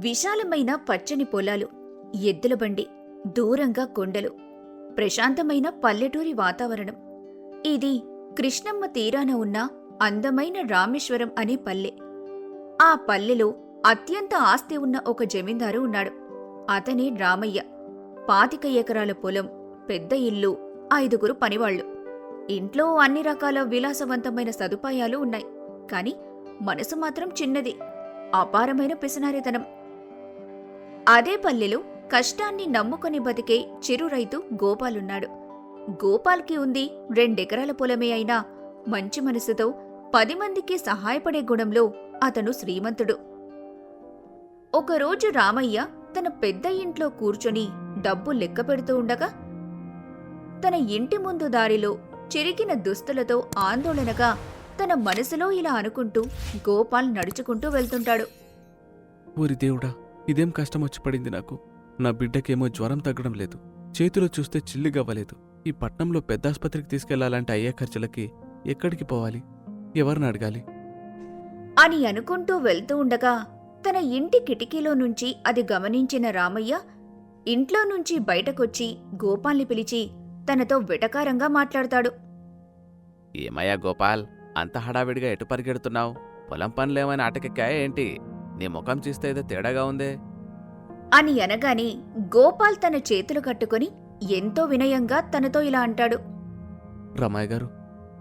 విశాలమైన పచ్చని పొలాలు, ఎద్దుల బండి, దూరంగా కొండలు, ప్రశాంతమైన పల్లెటూరి వాతావరణం. ఇది కృష్ణమ్మ తీరాన ఉన్న అందమైన రామేశ్వరం అనే పల్లె. ఆ పల్లెలో అత్యంత ఆస్తి ఉన్న ఒక జమీందారు ఉన్నాడు. అతనే రామయ్య. 25 ఎకరాల పొలం, పెద్ద ఇల్లు, 5గురు పనివాళ్లు. ఇంట్లో అన్ని రకాల విలాసవంతమైన సదుపాయాలు ఉన్నాయి. కాని మనసు మాత్రం చిన్నది, అపారమైన పిసినారితనం. అదే పల్లెలో కష్టాన్ని నమ్ముకొని బతికే చిరు రైతు గోపాలున్నాడు. గోపాల్కి ఉంది 2 ఎకరాల పొలమే అయినా మంచి మనసుతో 10 మందికి సహాయపడే గుణంలో అతను శ్రీమంతుడు. ఒకరోజు రామయ్య తన పెద్ద ఇంట్లో కూర్చొని డబ్బు లెక్క పెడుతూ ఉండగా తన ఇంటి ముందు దారిలో చిరిగిన దుస్తులతో ఆందోళనగా తన మనసులో ఇలా అనుకుంటూ గోపాల్ నడుచుకుంటూ వెళ్తుంటాడు. ఊరి దేవుడా, ఇదేం కష్టమొచ్చి పడింది నాకు. నా బిడ్డకేమో జ్వరం తగ్గడం లేదు, చేతిలో చూస్తే చిల్లిగవ్వలేదు. ఈ పట్నంలో పెద్ద ఆస్పత్రికి తీసుకెళ్లాలంటే అయ్యే ఖర్చులకి ఎక్కడికి పోవాలి, ఎవరిని అడగాలి అని అనుకుంటూ వెళ్తూ ఉండగా తన ఇంటి కిటికీలో నుంచి అది గమనించిన రామయ్య ఇంట్లో నుంచి బయటకొచ్చి గోపాల్ని పిలిచి తనతో వెటకారంగా మాట్లాడతాడు. ఏమయ్యా గోపాల్, అంత హడావిడిగా ఎటు పరిగెడుతున్నావు? పొలం పనులేమైనా ఆటకెక్కాయా ఏంటి? నీ ముఖం చూస్తే ఏదో తేడాగా ఉందే అని అనగానే గోపాల్ తన చేతులు కట్టుకుని ఎంతో వినయంగా తనతో ఇలా అంటాడు. రమయ్య గారు,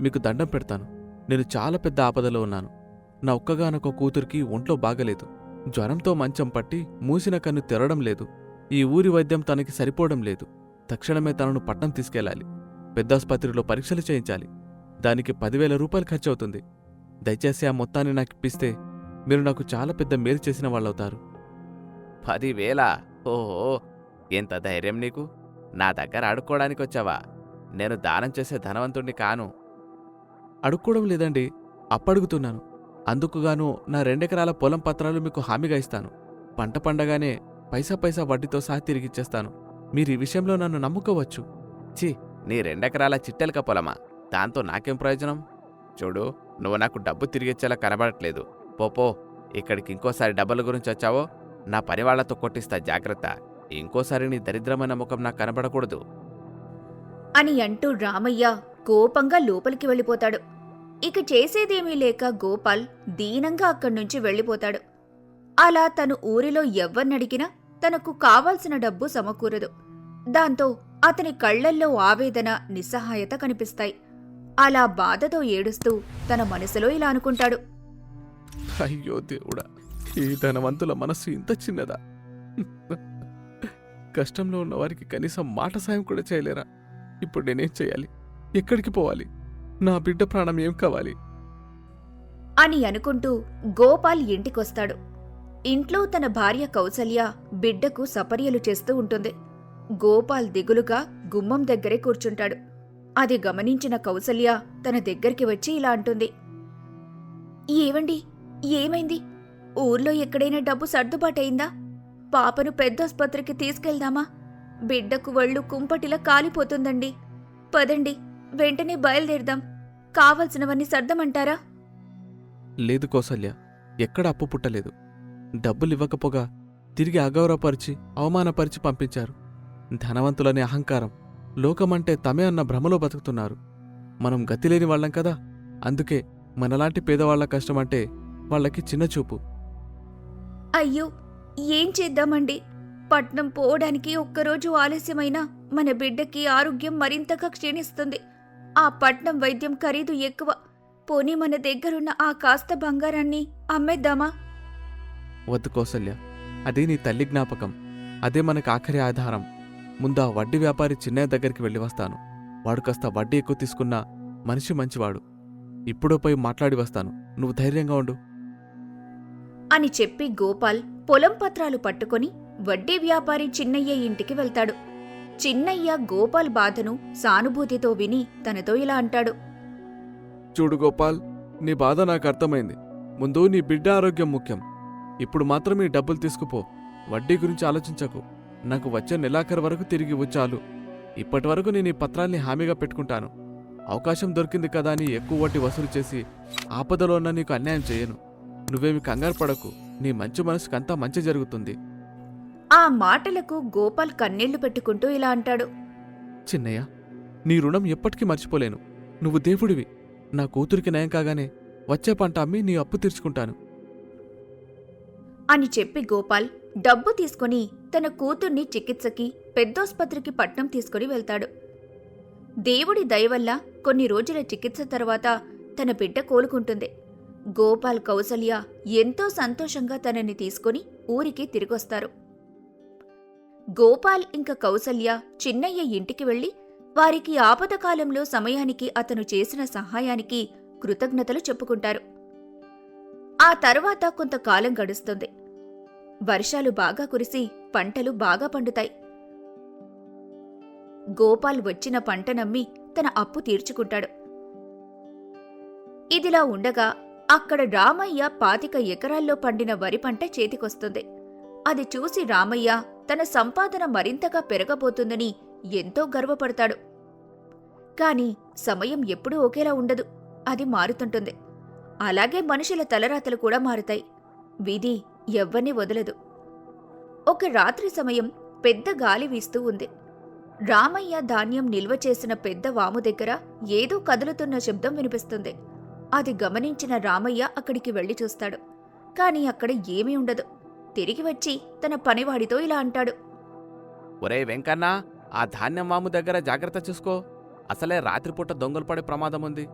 మీకు దండం పెడతాను. నేను చాలా పెద్ద ఆపదలో ఉన్నాను. నా ఒక్కగానొక్క కూతురికి ఒంట్లో బాగలేదు. జ్వరంతో మంచం పట్టి మూసిన కన్ను తెరవడం లేదు. ఈ ఊరి వైద్యం తనకి సరిపోవడం లేదు. తక్షణమే తనను పట్నం తీసుకెళ్లాలి. పెద్దాసుపత్రిలో పరీక్షలు చేయించాలి. దానికి 10,000 రూపాయలు ఖర్చవుతుంది. దయచేసి ఆ మొత్తాన్ని నాకిప్పిస్తే మీరు నాకు చాలా పెద్ద మేలు చేసిన వాళ్ళవుతారు. 10,000? ఓహో, ఎంత ధైర్యం నీకు? నా దగ్గర అడుక్కోవడానికి వచ్చావా? నేను దానం చేసే ధనవంతుణ్ణి కాను. అడుక్కోవడం లేదండి, అప్పడుగుతున్నాను. అందుకుగాను నా 2 ఎకరాల పొలం పత్రాలు మీకు హామీగా ఇస్తాను. పంట పండగానే పైసా వడ్డీతో సహా తిరిగిచ్చేస్తాను. మీరు ఈ విషయంలో నన్ను నమ్ముకోవచ్చు. ఛీ, నీ 2 ఎకరాల చిట్టెలక పొలమా? దాంతో నాకేం ప్రయోజనం? చూడు, నువ్వు నాకు డబ్బు తిరిగిచ్చేలా కనబడట్లేదు. పోపో, ఇక్కడికి ఇంకోసారి డబ్బుల గురించి వచ్చావో నా పనివాళ్లతో కొట్టిస్తా, జాగ్రత్త. ఇంకోసారి నీ దరిద్రమైన ముఖం నాకు కనబడకూడదు అని అంటూ రామయ్య కోపంగా లోపలికి వెళ్ళిపోతాడు. ఇక చేసేదేమీ లేక గోపాల్ దీనంగా అక్కడ్నుంచి వెళ్ళిపోతాడు. అలా తను ఊరిలో ఎవ్వరినడిగినా తనకు కావాల్సిన డబ్బు సమకూరదు. దాంతో అతని కళ్లల్లో ఆవేదన, నిస్సహాయత కనిపిస్తాయి. అలా బాధతో ఏడుస్తూ తన మనసులో ఇలా అనుకుంటాడు. అయ్యో దేవుడా, ఈ ధనవంతుల మనస్సు ఇంత చిన్నదా? కష్టంలో ఉన్నవారికి కనీసం మాట సాయం కూడా చేయలేరా? ఇప్పుడు నేనేం చేయాలి? ఎక్కడికి పోవాలి? నా బిడ్డ ప్రాణం ఏం కావాలి అని అనుకుంటూ గోపాల్ ఇంటికొస్తాడు. ఇంట్లో తన భార్య కౌసల్య బిడ్డకు సపర్యలు చేస్తూ ఉంటుంది. గోపాల్ దిగులుగా గుమ్మం దగ్గరే కూర్చుంటాడు. అది గమనించిన కౌసల్య తన దగ్గరికి వచ్చి ఇలా అంటుంది. ఏవండి, ఏమైంది? ఊర్లో ఎక్కడైనా డబ్బు సర్దుబాటయిందా? పాపను పెద్దాసుపత్రికి తీసుకెళ్దామా? బిడ్డకు వళ్ళు కుంపటిలా కాలిపోతుందండి. పదండి, వెంటనే బయలుదేరదాం. కావలసినవన్నీ సర్దమంటారా? లేదు కౌసల్య, ఎక్కడ అప్పు పుట్టలేదు. డబ్బులివ్వకపోగా తిరిగి అగౌరవపరిచి అవమానపరిచి పంపించారు. ధనవంతులనే అహంకారం, లోకమంటే తమే అన్న భ్రమలో బతుకుతున్నారు. మనం గతిలేని వాళ్ళం కదా, అందుకే మనలాంటి పేదవాళ్ల కష్టమంటే వాళ్ళకి చిన్నచూపు. అయ్యో, ఏం చేద్దామండి? పట్నం పోవడానికి ఒక్కరోజు ఆలస్యమైనా మన బిడ్డకి ఆరోగ్యం మరింతగా క్షీణిస్తుంది. ఆ పట్నం వైద్యం ఖరీదు ఎక్కువ. పోనీ మన దగ్గరున్న ఆ కాస్త బంగారాన్ని అమ్మేద్దామా? వద్దు కౌసల్య, అదే నీ తల్లి జ్ఞాపకం. అదే మనకు ఆఖరి ఆధారం. ముందా వడ్డీ వ్యాపారి చిన్నయ్య దగ్గరికి వెళ్ళి వస్తాను. వాడు కాస్త వడ్డీ ఎక్కువ తీసుకున్నా మనిషి మంచివాడు. ఇప్పుడో పోయి మాట్లాడి వస్తాను. నువ్వు ధైర్యంగా ఉండు అని చెప్పి గోపాల్ పొలం పత్రాలు పట్టుకొని వడ్డీ వ్యాపారి చిన్నయ్య ఇంటికి వెళ్తాడు. చిన్నయ్య గోపాల్ బాధను సానుభూతితో విని తనతో ఇలా అంటాడు. చూడు గోపాల్, నీ బాధ నాకు అర్థమైంది. ముందు నీ బిడ్డ ఆరోగ్యం ముఖ్యం. ఇప్పుడు మాత్రం ఈ డబ్బులు తీసుకుపో. వడ్డీ గురించి ఆలోచించకు. నాకు వచ్చే నెలాఖరు వరకు తిరిగి చాలు. ఇప్పటి వరకు నేను ఈ పత్రాల్ని హామీగా పెట్టుకుంటాను. అవకాశం దొరికింది కదా అని ఎక్కువ వడ్డీ వసూలు చేసి ఆపదలో ఉన్న నీకు అన్యాయం చేయను. నువ్వేమి కంగారు పడకు. నీ మంచి మనసుకంతా మంచి జరుగుతుంది. ఆ మాటలకు గోపాల్ కన్నీళ్లు పెట్టుకుంటూ ఇలా అంటాడు. చిన్నయ్య, నీ రుణం ఎప్పటికీ మర్చిపోలేను. నువ్వు దేవుడివి. నా కూతురికి నయం కాగానే వచ్చే పంట అమ్మి నీ అప్పు తీర్చుకుంటాను. అని చెప్పి గోపాల్ డబ్బు తీసుకుని తన కూతుర్ని చికిత్సకి పెద్దోస్పత్రికి పట్నం తీసుకుని వెళ్తాడు. దేవుడి దయవల్ల కొన్ని రోజుల చికిత్స తర్వాత తన బిడ్డ కోలుకుంటుంది. గోపాల్, కౌసల్య ఎంతో సంతోషంగా తనని తీసుకుని ఊరికి తిరిగొస్తారు. గోపాల్ ఇంకా కౌసల్య చిన్నయ్య ఇంటికి వెళ్లి వారికి ఆపదకాలంలో సమయానికి అతను చేసిన సహాయానికి కృతజ్ఞతలు చెప్పుకుంటారు. ఆ తర్వాత కొంతకాలం గడుస్తుంది. వర్షాలు బాగా కురిసి పంటలు బాగా పండుతాయి. గోపాల్ వచ్చిన పంటనమ్మి తన అప్పు తీర్చుకుంటాడు. ఇదిలా ఉండగా అక్కడ రామయ్య 25 ఎకరాల్లో పండిన వరి పంట చేతికొస్తుంది. అది చూసి రామయ్య తన సంపాదన మరింతగా పెరగబోతుందని ఎంతో గర్వపడతాడు. కాని సమయం ఎప్పుడూ ఒకేలా ఉండదు. అది మారుతుంటుంది. అలాగే మనుషుల తలరాతలు కూడా మారుతాయి. విధి ఎవ్వరినీ వదలదు. ఒక రాత్రి సమయం పెద్ద గాలి వీస్తూ ఉంది. రామయ్య ధాన్యం నిల్వ చేసిన పెద్ద వాము దగ్గర ఏదో కదులుతున్న శబ్దం వినిపిస్తుంది. అది గమనించిన రామయ్య అక్కడికి వెళ్లి చూస్తాడు. కాని అక్కడ ఏమీ ఉండదు. తిరిగి వచ్చి తన పనివాడితో ఇలా అంటాడు. ఒరే వెంకన్న, ఆ ధాన్యం మాము దగ్గర జాగ్రత్త చూసుకో. అసలే రాత్రిపూట దొంగలు పడే ప్రమాదం ఉంది.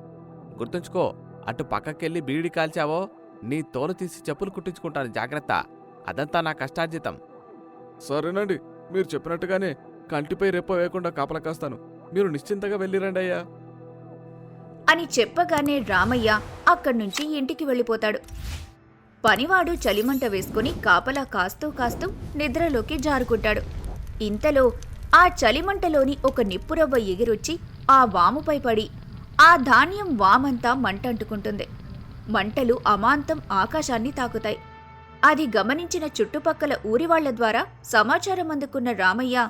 గుర్తుంచుకో, అటు పక్కకెళ్ళి బీడి కాల్చావో నీ తోలు తీసి చెప్పులు కుట్టించుకుంటాను. జాగ్రత్త. అదంతా నా కష్టార్జితం. సరేనండి, మీరు చెప్పినట్టుగానే కంటిపై రెప్ప వేయకుండా కాపలా కాస్తాను. మీరు నిశ్చింతగా వెళ్ళిరండి అయ్యా అని చెప్పగానే రామయ్య అక్కడ్నుంచి ఇంటికి వెళ్ళిపోతాడు. పనివాడు చలిమంట వేసుకుని కాపలా కాస్తూ కాస్తూ నిద్రలోకి జారుకుంటాడు. ఇంతలో ఆ చలిమంటలోని ఒక నిప్పురవ్వ ఎగిరొచ్చి ఆ వాముపై పడి ఆ ధాన్యం వామంతా మంటంటుకుంటుంది. మంటలు అమాంతం ఆకాశాన్ని తాకుతాయి. అది గమనించిన చుట్టుపక్కల ఊరివాళ్ల ద్వారా సమాచారం అందుకున్న రామయ్య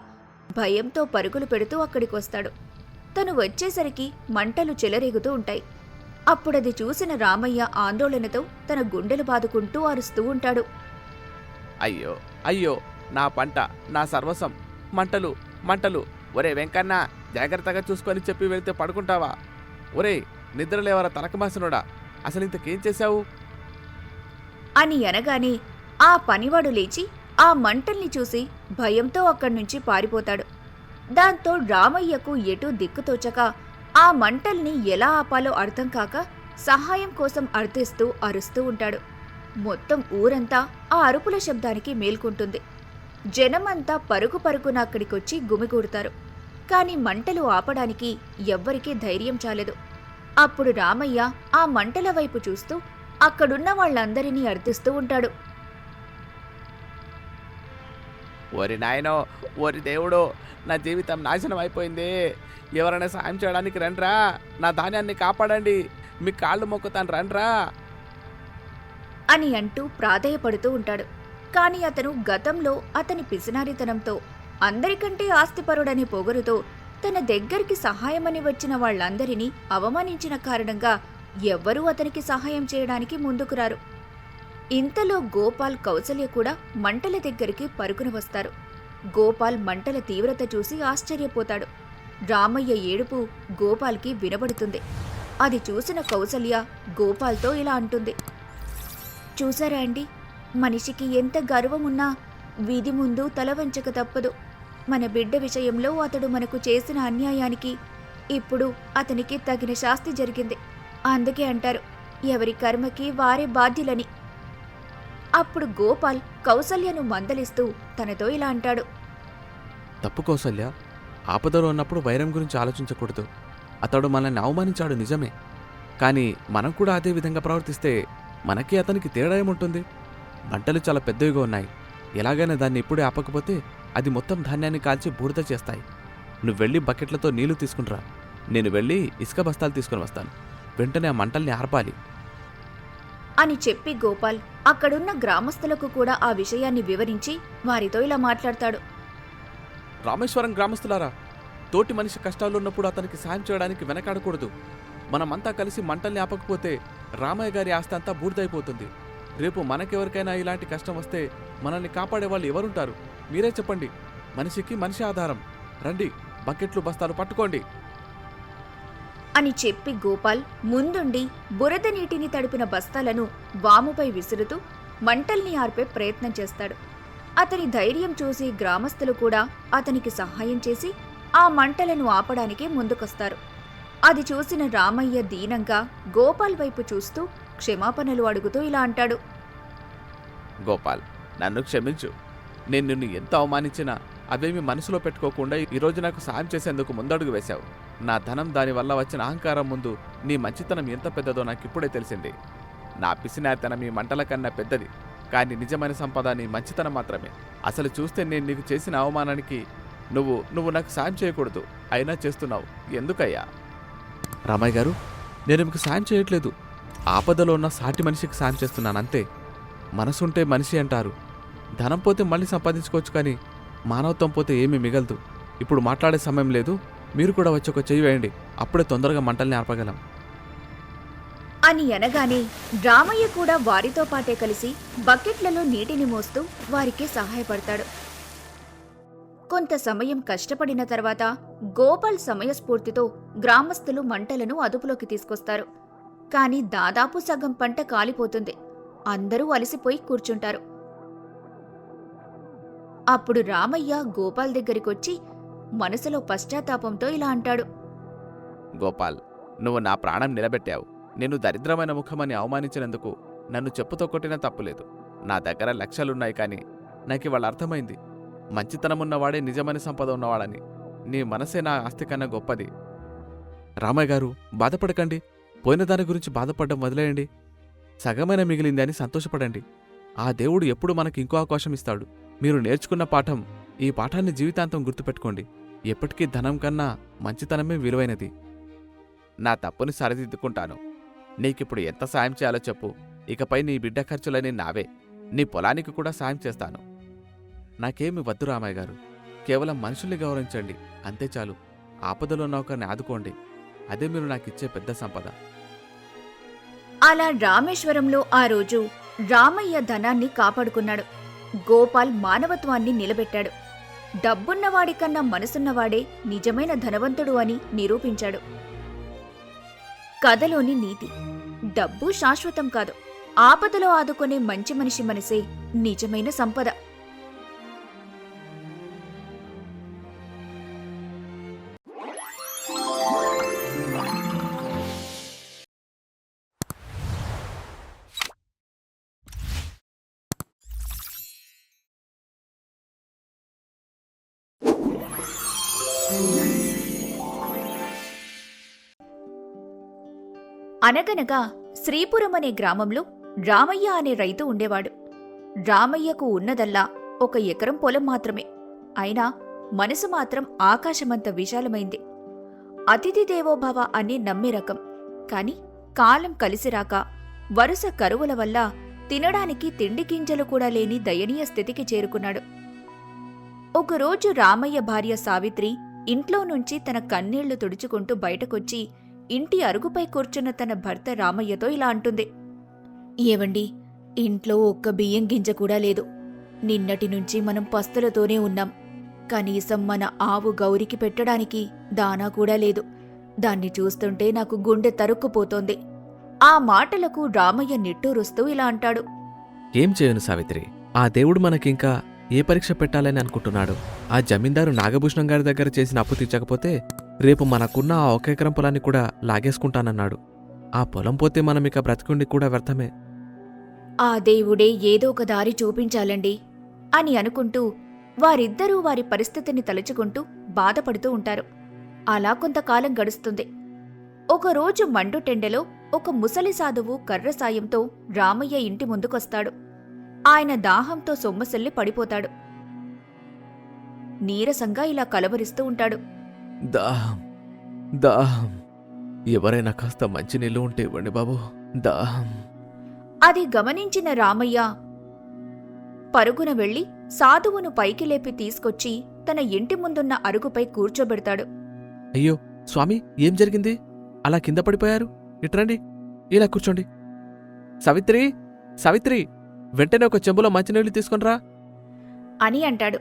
భయంతో పరుగులు పెడుతూ అక్కడికొస్తాడు. తను వచ్చేసరికి మంటలు చెలరేగుతూ ఉంటాయి. అప్పుడది చూసిన రామయ్య ఆందోళనతో తన గుండెలు బాదుకుంటూ అరుస్తూ ఉంటాడు. అయ్యో అయ్యో, నా పంట, నా సర్వస్వం, మంటలు మంటలు. ఒరే వెంకన్న, జాగ్రత్తగా చూసుకొని చెప్పి వెళ్తే పడుకుంటావా? ఒరే నిద్రలేవరా తనకమాసనుడా, అసలు ఇంతకేం చేశావు? అని అనగానే ఆ పనివాడు లేచి ఆ మంటల్ని చూసి భయంతో అక్కడ్నుంచి పారిపోతాడు. దాంతో రామయ్యకు ఎటూ దిక్కుతోచక ఆ మంటల్ని ఎలా ఆపాలో అర్థం కాక సహాయం కోసం అర్థిస్తూ అరుస్తూ ఉంటాడు. మొత్తం ఊరంతా ఆ అరుపుల శబ్దానికి మేల్కొంటుంది. జనమంతా పరుగు పరుగున అక్కడికొచ్చి గుమిగూడతారు. కాని మంటలు ఆపడానికి ఎవ్వరికీ ధైర్యం చాలదు. అప్పుడు రామయ్య ఆ మంటల వైపు చూస్తూ అక్కడున్న వాళ్ళందరినీ అర్థిస్తూ ఉంటాడు. ఓరి నాయనో, ఓరి దేవుడో, నా జీవితం నాశనం అయిపోయింది. ఎవరైనా సాయం చేయడానికి రండ్రా. నా ధాన్యాన్ని కాపాడండి. మీ కాళ్ళు మొక్కుతాను, రండ్రా అని అంటూ ప్రాధేయపడుతూ ఉంటాడు. కాని అతను గతంలో అతని పిసినారితనంతో, అందరికంటే ఆస్తిపరుడని పొగరుతో తన దగ్గరికి సహాయమని వచ్చిన వాళ్లందరినీ అవమానించిన కారణంగా ఎవ్వరూ అతనికి సహాయం చేయడానికి ముందుకురారు. ఇంతలో గోపాల్, కౌసల్య కూడా మంటల దగ్గరికి పరుగున వస్తారు. గోపాల్ మంటల తీవ్రత చూసి ఆశ్చర్యపోతాడు. రామయ్య ఏడుపు గోపాల్కి వినబడుతుంది. అది చూసిన కౌసల్య గోపాల్తో ఇలా అంటుంది. చూసారా అండి, మనిషికి ఎంత గర్వమున్నా వీధి ముందు తల వంచక తప్పదు. మన బిడ్డ విషయంలో అతడు మనకు చేసిన అన్యాయానికి ఇప్పుడు అతనికి తగిన శాస్తి జరిగింది. అందుకే అంటారు, ఎవరి కర్మకి వారే బాధ్యులని. అప్పుడు గోపాల్ కౌసల్యను మందలిస్తూ తనతో ఇలా అంటాడు. తప్పు కౌసల్య, ఆపదలో ఉన్నప్పుడు వైరం గురించి ఆలోచించకూడదు. అతడు మనల్ని అవమానించాడు నిజమే, కానీ మనం కూడా అదే విధంగా ప్రవర్తిస్తే మనకి అతనికి తేడా ఏముంటుంది? మంటలు చాలా పెద్దవిగా ఉన్నాయి. ఎలాగైనా దాన్ని ఇప్పుడే ఆపకపోతే అది మొత్తం ధాన్యాన్ని కాల్చి బూడిద చేస్తాయి. నువ్వు వెళ్ళి బకెట్లతో నీళ్లు తీసుకునిరా. నేను వెళ్ళి ఇసుక బస్తాలు తీసుకుని వస్తాను. వెంటనే ఆ మంటల్ని ఆర్పాలి అని చెప్పి గోపాల్ అక్కడున్న గ్రామస్తులకు కూడా ఆ విషయాన్ని వివరించి వారితో ఇలా మాట్లాడతాడు. రామేశ్వరం గ్రామస్తులారా, తోటి మనిషి కష్టాల్లో ఉన్నప్పుడు అతనికి సాయం చేయడానికి వెనకాడకూడదు. మనమంతా కలిసి మంటల్ని ఆపకపోతే రామయ్య గారి ఆస్తి అంతా బూడిదైపోతుంది. రేపు మనకెవరికైనా ఇలాంటి కష్టం వస్తే మనల్ని కాపాడే వాళ్ళు ఎవరుంటారు? మీరే చెప్పండి. మనిషికి మనిషి ఆధారం. రండి, బకెట్లు బస్తాలు పట్టుకోండి. అని చెప్పి గోపాల్ ముందుండి బురద నీటిని తడిపిన బస్తాలను వాముపై విసురుతూ మంటల్ని ఆర్పే ప్రయత్నం చేస్తాడు. అతని ధైర్యం చూసి గ్రామస్తులు కూడా అతనికి సహాయం చేసి ఆ మంటలను ఆపడానికి ముందుకొస్తారు. అది చూసిన రామయ్య దీనంగా గోపాల్ వైపు చూస్తూ క్షమాపణలు అడుగుతూ ఇలా అంటాడు. గోపాల్, నన్ను క్షమించు. నేను నిన్ను ఎంత అవమానించినా అవేమి మనసులో పెట్టుకోకుండా ఈరోజు నాకు సాయం చేసేందుకు ముందడుగు వేశావు. నా ధనం, దానివల్ల వచ్చిన అహంకారం ముందు నీ మంచితనం ఎంత పెద్దదో నాకిప్పుడే తెలిసింది. నా పిసినారితనం ఈ మంటల కన్నా పెద్దది, కానీ నిజమైన సంపద నీ మంచితనం మాత్రమే. అసలు చూస్తే నేను నీకు చేసిన అవమానానికి నువ్వు నాకు సాయం చేయకూడదు, అయినా చేస్తున్నావు. ఎందుకయ్యా? రామయ్య గారు, నేను మీకు సాయం చేయట్లేదు. ఆపదలో ఉన్న సాటి మనిషికి సాయం చేస్తున్నాను అంతే. మనసుంటే మనిషి అంటారు. ధనం పోతే మళ్ళీ సంపాదించుకోవచ్చు, కానీ మానవత్వం పోతే ఏమీ మిగలదు. ఇప్పుడు మాట్లాడే సమయం లేదు. మీరు కూడా వచ్చి ఒక చెయ్యి వేయండి, అప్పుడే తొందరగా మంటల్ని ఆర్పగలం అని అనగానే రామయ్య కూడా వారితో పాటే కలిసి బకెట్లలో నీటిని మోస్తూ వారికి సహాయపడతాడు. కొంత సమయం కష్టపడిన తర్వాత గోపాల్ సమయస్ఫూర్తితో గ్రామస్తులు మంటలను అదుపులోకి తీసుకొస్తారు. కాని దాదాపు సగం పంట కాలిపోతుంది. అందరూ అలసిపోయి కూర్చుంటారు. అప్పుడు రామయ్య గోపాల్ దగ్గరికొచ్చి మనసులో పశ్చాత్తాపంతో ఇలా అంటాడు. గోపాల్, నువ్వు నా ప్రాణం నిలబెట్టావు. నేను దరిద్రమైన ముఖమని అవమానించినందుకు నన్ను చెప్పుతో కొట్టినా తప్పులేదు. నా దగ్గర లక్షలున్నాయి, కానీ నాకు ఇవాళ అర్థమైంది, మంచితనమున్నవాడే నిజమైన సంపద ఉన్నవాడని. నీ మనసే నా ఆస్తి కన్నా గొప్పది. రామయ్య గారు, బాధపడకండి. పోయిన దాని గురించి బాధపడడం వదిలేయండి. సగమైన మిగిలింది అని సంతోషపడండి. ఆ దేవుడు ఎప్పుడు మనకి ఇంకో అవకాశం ఇస్తాడు. మీరు నేర్చుకున్న పాఠం, ఈ పాఠాన్ని జీవితాంతం గుర్తుపెట్టుకోండి. ఎప్పటికీ ధనం కన్నా మంచితనమే విలువైనది. నా తప్పుని సరిదిద్దుకుంటాను. నీకిప్పుడు ఎంత సాయం చేయాలో చెప్పు. ఇకపై నీ బిడ్డ ఖర్చులని నావే. నీ పొలానికి కూడా సాయం చేస్తాను. నాకేమి వద్దు రామయ్య గారు. కేవలం మనుషుల్ని గౌరవించండి, అంతే చాలు. ఆపదలో ఉన్న ఒకరిని ఆదుకోండి. అదే మీరు నాకిచ్చే పెద్ద సంపద. అలా రామేశ్వరంలో ఆ రోజు రామయ్య ధనాన్ని కాపాడుకున్నాడు. గోపాల్ మానవత్వాన్ని నిలబెట్టాడు. డబ్బున్నవాడికన్నా మనసున్నవాడే నిజమైన ధనవంతుడు అని నిరూపించాడు. కథలోని నీతి: డబ్బు శాశ్వతం కాదు. ఆపదలో ఆదుకునే మంచి మనిషి మనసే నిజమైన సంపద. అనగనగా శ్రీపురం అనే గ్రామంలో రామయ్య అనే రైతు ఉండేవాడు. రామయ్యకు ఉన్నదల్లా 1 ఎకరం పొలం మాత్రమే. అయినా మనసు మాత్రం ఆకాశమంత విశాలమైంది. అతిథి దేవోభవ అనే నమ్మే రకం. కాని కాలం కలిసిరాక వరుస కరువుల వల్ల తినడానికి తిండి గింజలు కూడా లేని దయనీయ స్థితికి చేరుకున్నాడు. ఒకరోజు రామయ్య భార్య సావిత్రి ఇంట్లో నుంచి తన కన్నీళ్లు తుడుచుకుంటూ బయటకొచ్చి ఇంటి అరుగుపై కూర్చున్న తన భర్త రామయ్యతో ఇలా అంటుంది. ఏవండి, ఇంట్లో ఒక్క బియ్యం గింజ కూడా లేదు. నిన్నటి నుంచి మనం పస్తులతోనే ఉన్నాం. కనీసం మన ఆవు గౌరికి పెట్టడానికి దానా కూడా లేదు. దాన్ని చూస్తుంటే నాకు గుండె తరుక్కుపోతోంది. ఆ మాటలకు రామయ్య నిట్టూరుస్తూ ఇలా అంటాడు. ఏం చేయను సావిత్రి, ఆ దేవుడు మనకింకా ఏ పరీక్ష పెట్టాలని అనుకుంటున్నాడు? ఆ జమీందారు నాగభూషణం గారి దగ్గర చేసిన అప్పు తీర్చకపోతే రేపు మనకున్న ఆ 1 ఎకరం పొలాన్ని కూడా లాగేసుకుంటానన్నాడు. ఆ పొలం పోతే మనం ఇక బ్రతికుండి కూడా వ్యర్థమే. ఆ దేవుడే ఏదో ఒక దారి చూపించాలండి అని అనుకుంటూ వారిద్దరూ వారి పరిస్థితిని తలుచుకుంటూ బాధపడుతూ ఉంటారు. అలా కొంతకాలం గడుస్తుంది. ఒకరోజు మండుటెండలో ఒక ముసలి సాధువు కర్ర సాయంతో రామయ్య ఇంటి ముందుకొస్తాడు. ఆయన దాహంతో సొమ్మసిల్లి పడిపోతాడు. నీరసంగా ఇలా కలవరిస్తూ ఉంటాడు. దాహం, దాహం, ఎవరైనా కాస్త మంచినీళ్ళు ఉంటే ఇవ్వండి బాబు, దాహం. అది గమనించిన రామయ్య పరుగున వెళ్లి సాధువును పైకి లేపి తీసుకొచ్చి తన ఇంటి ముందున్న అరుగుపై కూర్చోబెడతాడు. అయ్యో స్వామి, ఏం జరిగింది? అలా కింద పడిపోయారు? ఇట్రండి, ఇలా కూర్చోండి. సావిత్రి, సావిత్రి, వెంటనే ఒక చెంబులో మంచినీళ్లు తీసుకునిరా. అని అంటాడు.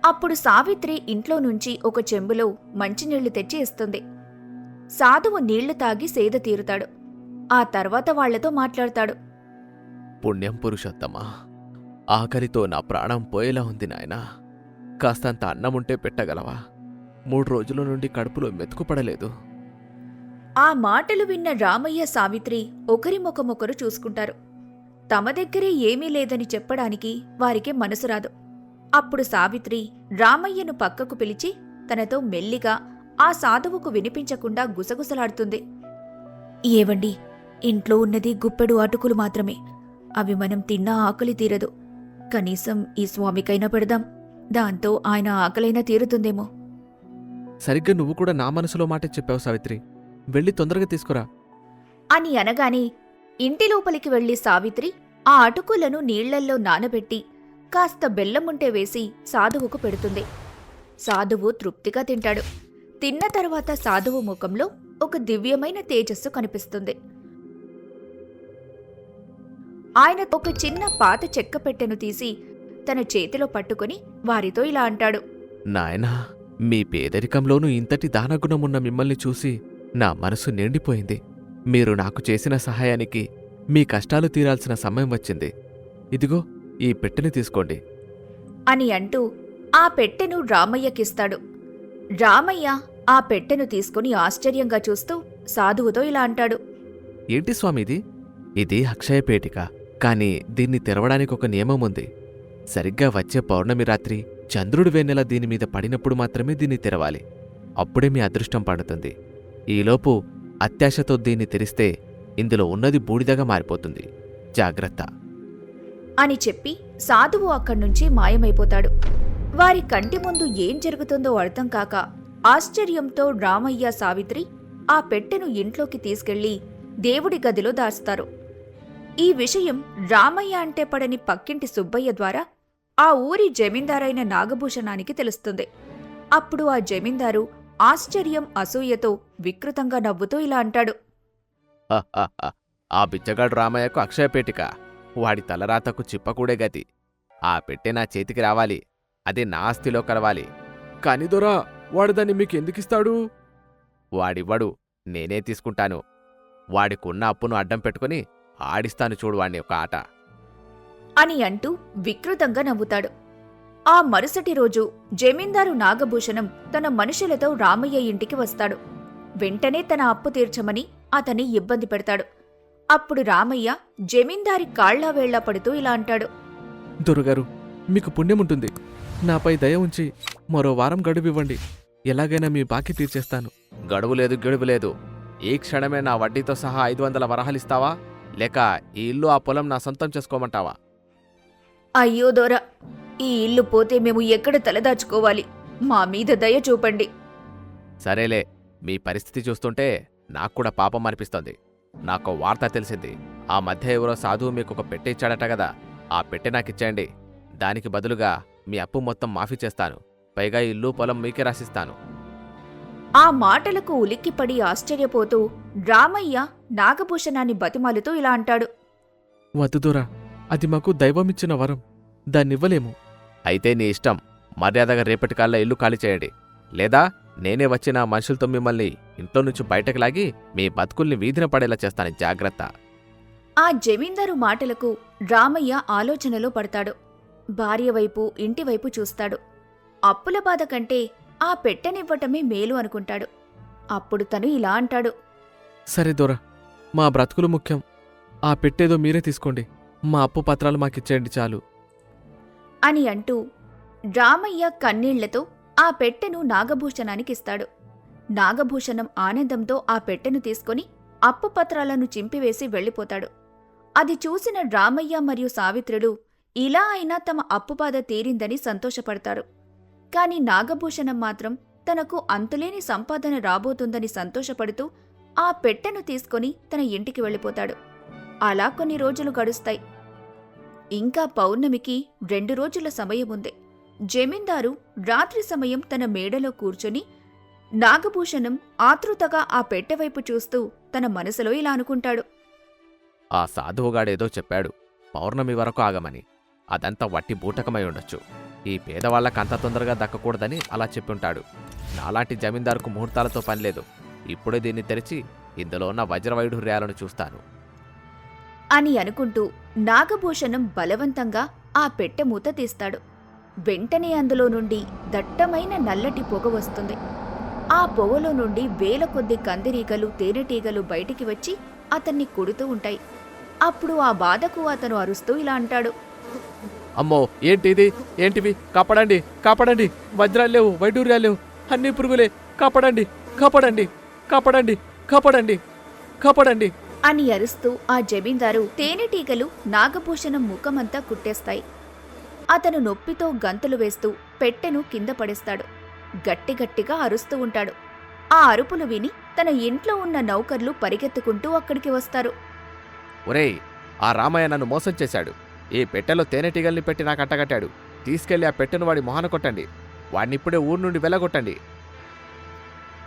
అప్పుడు సావిత్రి ఇంట్లో నుంచి ఒక చెంబులో మంచినీళ్లు తెచ్చి ఇస్తుంది. సాధువు నీళ్లు తాగి సేద తీరుతాడు. ఆ తర్వాత వాళ్లతో మాట్లాడతాడు. పుణ్యం పురుషోత్తమా, ఆకలితో నా ప్రాణం పోయేలా ఉంది నాయనా. కాస్తంత అన్నముంటే పెట్టగలవా? 3 రోజుల నుండి కడుపులో మెతుకుపడలేదు. ఆ మాటలు విన్న రామయ్య, సావిత్రి ఒకరి ముఖమొకరు చూసుకుంటారు. తమ దగ్గరే ఏమీ లేదని చెప్పడానికి వారికి మనసు రాదు. అప్పుడు సావిత్రి రామయ్యను పక్కకు పిలిచి తనతో మెల్లిగా ఆ సాధువుకు వినిపించకుండా గుసగుసలాడుతుంది. ఏవండి, ఇంట్లో ఉన్నది గుప్పెడు అటుకులు మాత్రమే. అవి మనం తిన్నా ఆకలి తీరదు. కనీసం ఈ స్వామికైనా పెడదాం. దాంతో ఆయన ఆకలైనా తీరుతుందేమో. సరిగ్గా నువ్వు కూడా నా మనసులో మాటే చెప్పావు సావిత్రి. వెళ్ళి తొందరగా తీసుకురా అని అనగానే ఇంటి లోపలికి వెళ్లి సావిత్రి ఆ అటుకులను నీళ్లల్లో నానబెట్టి కాస్త బెల్లముంటే వేసి సాధువుకు పెడుతుంది. సాధువు తృప్తిగా తింటాడు. తిన్న తర్వాత సాధువు ముఖంలో ఒక దివ్యమైన తేజస్సు కనిపిస్తుంది. ఆయన ఒక చిన్న పాత చెక్క పెట్టెను తీసి తన చేతిలో పట్టుకుని వారితో ఇలా అంటాడు. నాయనా, మీ పేదరికంలోనూ ఇంతటి దానగుణమున్న మిమ్మల్ని చూసి నా మనసు నిండిపోయింది. మీరు నాకు చేసిన సహాయానికి మీ కష్టాలు తీరాల్సిన సమయం వచ్చింది. ఇదిగో ఈ పెట్టెని తీసుకోండి అని అంటూ ఆ పెట్టెను రామయ్యకిస్తాడు. రామయ్య ఆ పెట్టెను తీసుకుని ఆశ్చర్యంగా చూస్తూ సాధువుతో ఇలా అంటాడు. ఏంటి స్వామిది? ఇది అక్షయ పేటిక. కాని దీన్ని తెరవడానికి ఒక నియమం ఉంది. సరిగ్గా వచ్చే పౌర్ణమి రాత్రి చంద్రుడి వెన్నెల దీనిమీద పడినప్పుడు మాత్రమే దీన్ని తెరవాలి. అప్పుడే మీ అదృష్టం పడుతుంది. ఈలోపు అత్యాశతో దీన్ని తెరిస్తే ఇందులో ఉన్నది బూడిదగా మారిపోతుంది. జాగ్రత్త అని చెప్పి సాధువు అక్కడ్నుంచి మాయమైపోతాడు. వారి కంటి ముందు ఏం జరుగుతుందో అర్థం కాక ఆశ్చర్యంతో రామయ్య, సావిత్రి ఆ పెట్టెను ఇంట్లోకి తీసుకెళ్లి దేవుడి గదిలో దాస్తారు. ఈ విషయం రామయ్య అంటే పడని పక్కింటి సుబ్బయ్య ద్వారా ఆ ఊరి జమీందారైన నాగభూషణానికి తెలుస్తుంది. అప్పుడు ఆ జమీందారు ఆశ్చర్యం, అసూయతో వికృతంగా నవ్వుతూ ఇలా అంటాడు. హహహ, ఆ బిచ్చగాడు రామయ్యకు అక్షయ పేటిక. వాడి తలరాతకు చిప్పకూడే గతి. ఆ పెట్టె నా చేతికి రావాలి. అది నా ఆస్తిలో కలవాలి. కాని దొరా, వాడు దాన్ని మీకెందుకిస్తాడు? వాడివ్వడు, నేనే తీసుకుంటాను. వాడికున్న అప్పును అడ్డం పెట్టుకుని ఆడిస్తాను చూడు వాణ్ణి ఒక ఆట అని అంటూ వికృతంగా నవ్వుతాడు. ఆ మరుసటి రోజు జమీందారు నాగభూషణం తన మనుషులతో రామయ్య ఇంటికి వస్తాడు. వెంటనే తన అప్పు తీర్చమని అతన్ని ఇబ్బంది పెడతాడు. అప్పుడు రామయ్య జమీందారి కాళ్లా వేళ్లా పడుతూ ఇలా అంటాడు. దొరగారు, మీకు పుణ్యముంటుంది. నాపై దయ ఉంచి మరో వారం గడువివ్వండి. ఎలాగైనా మీ బాకీ తీర్చేస్తాను. గడువు లేదు, గడువు లేదు. ఈ క్షణమే నా వడ్డీతో సహా 500 వరహాలిస్తావా? లేక ఈ ఇల్లు, ఆ పొలం నా సొంతం చేసుకోమంటావా? అయ్యో దొర, ఈ ఇల్లు పోతే మేము ఎక్కడ తలదాచుకోవాలి? మా మీద దయ చూపండి. సరేలే, మీ పరిస్థితి చూస్తుంటే నాక్కూడా పాపం అనిపిస్తోంది. నాకో వార్త తెలిసింది. ఆ మధ్య ఎవరో సాధువు మీకు ఒక పెట్టె ఇచ్చాడట కదా. ఆ పెట్టె నాకిచ్చేయండి. దానికి బదులుగా మీ అప్పు మొత్తం మాఫీ చేస్తాను. పైగా ఇల్లు, పొలం మీకే రాసిస్తాను. ఆ మాటలకు ఉలిక్కిపడి ఆశ్చర్యపోతూ రామయ్య నాగభూషణాన్ని బతిమాలుతూ ఇలా అంటాడు. వద్దు దొరా, అది మాకు దైవమిచ్చిన వరం. దాన్నివ్వలేము. అయితే నీ ఇష్టం. మర్యాదగా రేపటికల్లా ఇల్లు ఖాళీ చేయండి. లేదా నేనే వచ్చి నా మనుషులతో మిమ్మల్ని ఇంట్లో నుంచి బయటకు లాగి మీ బతుకుల్ని వీధిన పడేలా చేస్తాను. జాగ్రత్త. ఆ జమీందారు మాటలకు రామయ్య ఆలోచనలో పడతాడు. భార్య వైపు, ఇంటివైపు చూస్తాడు. అప్పుల బాధ కంటే ఆ పెట్టెనివ్వటమే మేలు అనుకుంటాడు. అప్పుడు తను ఇలా అంటాడు. సరే దొరా, మా బ్రతుకులు ముఖ్యం. ఆ పెట్టేదో మీరే తీసుకోండి. మా అప్పు పత్రాలు మాకిచ్చేయండి చాలు అని అంటూ రామయ్య కన్నీళ్లతో ఆ పెట్టెను నాగభూషణానికిస్తాడు. నాగభూషణం ఆనందంతో ఆ పెట్టెను తీసుకుని అప్పు పత్రాలను చింపివేసి వెళ్ళిపోతాడు. అది చూసిన రామయ్య మరియు సావిత్రులు ఇలా అయినా తమ అప్పుబాధ తీరిందని సంతోషపడతారు. కాని నాగభూషణం మాత్రం తనకు అంతులేని సంపాదన రాబోతుందని సంతోషపడుతూ ఆ పెట్టెను తీసుకుని తన ఇంటికి వెళ్ళిపోతాడు. అలా కొన్ని రోజులు గడుస్తాయి. ఇంకా పౌర్ణమికి 2 రోజుల సమయముంది. జమీందారు రాత్రి సమయం తన మేడలో కూర్చొని నాగభూషణం ఆతృతగా ఆ పెట్టెవైపు చూస్తూ తన మనసులో ఇలా అనుకుంటాడు. ఆ సాధువుగాడేదో చెప్పాడు, పౌర్ణమి వరకు ఆగమని. అదంతా వట్టి బూటకమై ఉండొచ్చు. ఈ పేదవాళ్లకంత తొందరగా దక్కకూడదని అలా చెప్పుంటాడు. నాలాంటి జమీందారుకు ముహూర్తాలతో పనిలేదు. ఇప్పుడే దీన్ని తెరిచి ఇందులో ఉన్న వజ్రవైఢూర్యాలను చూస్తాను అని అనుకుంటూ నాగభూషణం బలవంతంగా ఆ పెట్టె మూత తీస్తాడు. వెంటనే అందులో నుండి దట్టమైన నల్లటి పొగ వస్తుంది. ఆ పొగలో నుండి వేల కొద్ది కందిరీగలు, తేనెటీగలు బయటికి వచ్చి అతన్ని కొడుతూ ఉంటాయి. అప్పుడు ఆ బాధకు అతను అరుస్తూ ఇలా అంటాడు. అమ్మో, ఏంటిది? ఏంటివి? కాపాడండి, కాపాడండి! వజ్రాలు లేవు, వైడూర్యాలు లేవు, అన్ని పురుగులే! కాపాడండి, కాపాడండి, కాపాడండి, కాపాడండి, కాపాడండి! అని అరుస్తూ ఆ జమీందారు తేనెటీగలు నాగభూషణం ముఖమంతా కుట్టేస్తాయి. అతను నొప్పితో గంతులు వేస్తూ పెట్టెను కింద పడేస్తాడు. గట్టిగట్టిగా అరుస్తూ ఉంటాడు. ఆ అరుపులు విని తన ఇంట్లో ఉన్న నౌకర్లు పరిగెత్తుకుంటూ అక్కడికి వస్తారు. ఒరేయ్, ఆ రామయ్య నన్ను మోసం చేశాడు. ఈ పెట్టెలో తేనెటీగల్ని పెట్టి నాకు అట్టగట్టాడు. తీసుకెళ్లి ఆ పెట్టెను వాడి మొహాన కొట్టండి. వాడినిప్పుడే ఊరు నుండి వెళ్ళగొట్టండి.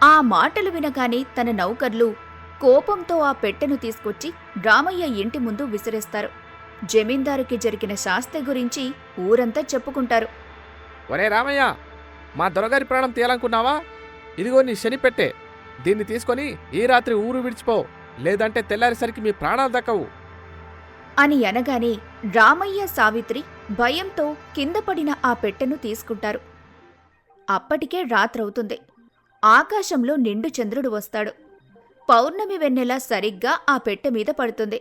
ఆ మాటలు వినగానే తన నౌకర్లు కోపంతో ఆ పెట్టెను తీసుకొచ్చి రామయ్య ఇంటి ముందు విసిరేస్తారు. జమీందారుకి జరిగిన శాస్తి గురించి ఊరంతా చెప్పుకుంటారు. ఒరే రామయ్య, మా దొరగారి ప్రాణం తీయాలనుకున్నావా? ఇదిగో నీ శని పెట్టే. దీన్ని తీసుకొని ఈ రాత్రి ఊరు విడిచిపో, లేదంటే తెల్లారిసరికి మీ ప్రాణాలు దక్కవు అని అనగానే రామయ్య, సావిత్రి భయంతో కింద పడిన ఆ పెట్టెను తీసుకుంటారు. అప్పటికే రాత్రవుతుంది. ఆకాశంలో నిండు చంద్రుడు వస్తాడు. పౌర్ణమి వెన్నెల సరిగ్గా ఆ పెట్టె మీద పడుతుంది.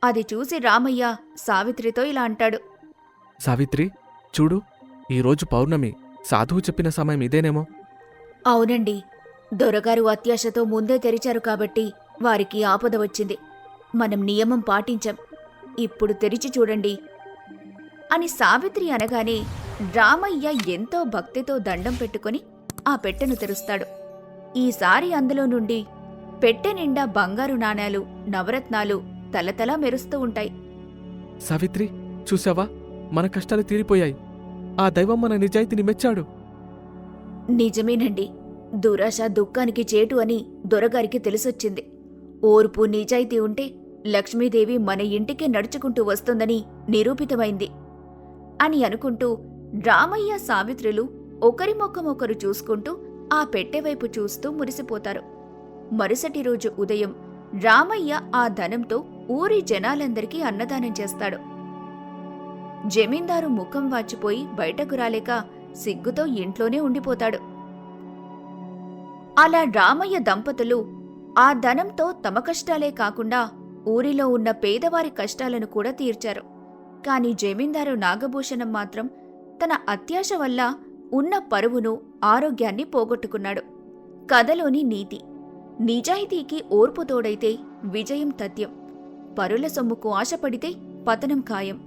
అది చూసి రామయ్య సావిత్రితో ఇలా అంటాడు. సావిత్రి, చూడు, ఈరోజు పౌర్ణమి. సాధువు చెప్పిన సమయం ఇదేనేమో. అవునండి, దొరగారు అత్యాశతో ముందే తెరిచారు కాబట్టి వారికి ఆపద వచ్చింది. మనం నియమం పాటించాం. ఇప్పుడు తెరిచి చూడండి అని సావిత్రి అనగానే రామయ్య ఎంతో భక్తితో దండం పెట్టుకుని ఆ పెట్టెను తెరుస్తాడు. ఈసారి అందులో నుండి పెట్టె నిండా బంగారు నాణేలు, నవరత్నాలు తలతలా మెరుస్తూ ఉంటాయి. సావిత్రి, చూసావా? మన కష్టాలు తీరిపోయాయి. ఆ దైవం మన నిజాయితీని మెచ్చాడు. నిజమేనండి, దురాశ దుఃఖానికి చేటు అని దొరగారికి తెలిసొచ్చింది. ఓర్పు, నిజాయితీ ఉంటే లక్ష్మీదేవి మన ఇంటికే నడుచుకుంటూ వస్తుందని నిరూపితమైంది అని అనుకుంటూ రామయ్య, సావిత్రులు ఒకరి ముఖం ఒకరు చూసుకుంటూ ఆ పెట్టెవైపు చూస్తూ మురిసిపోతారు. మరుసటి రోజు ఉదయం రామయ్య ఆ ధనంతో ఊరి జనాలందరికీ అన్నదానం చేస్తాడు. జమీందారు ముఖం వాచిపోయి బయటకు రాలేక సిగ్గుతో ఇంట్లోనే ఉండిపోతాడు. అలా రామయ్య దంపతులు ఆ ధనంతో తమ కష్టాలే కాకుండా ఊరిలో ఉన్న పేదవారి కష్టాలను కూడా తీర్చారు. కాని జమీందారు నాగభూషణం మాత్రం తన అత్యాశ వల్ల ఉన్న పరువును, ఆరోగ్యాన్ని పోగొట్టుకున్నాడు. కథలోని నీతి: నిజాయితీకి ఓర్పు తోడైతే విజయం తథ్యం. పరుల సొమ్ముకు ఆశపడితే పతనం ఖాయం.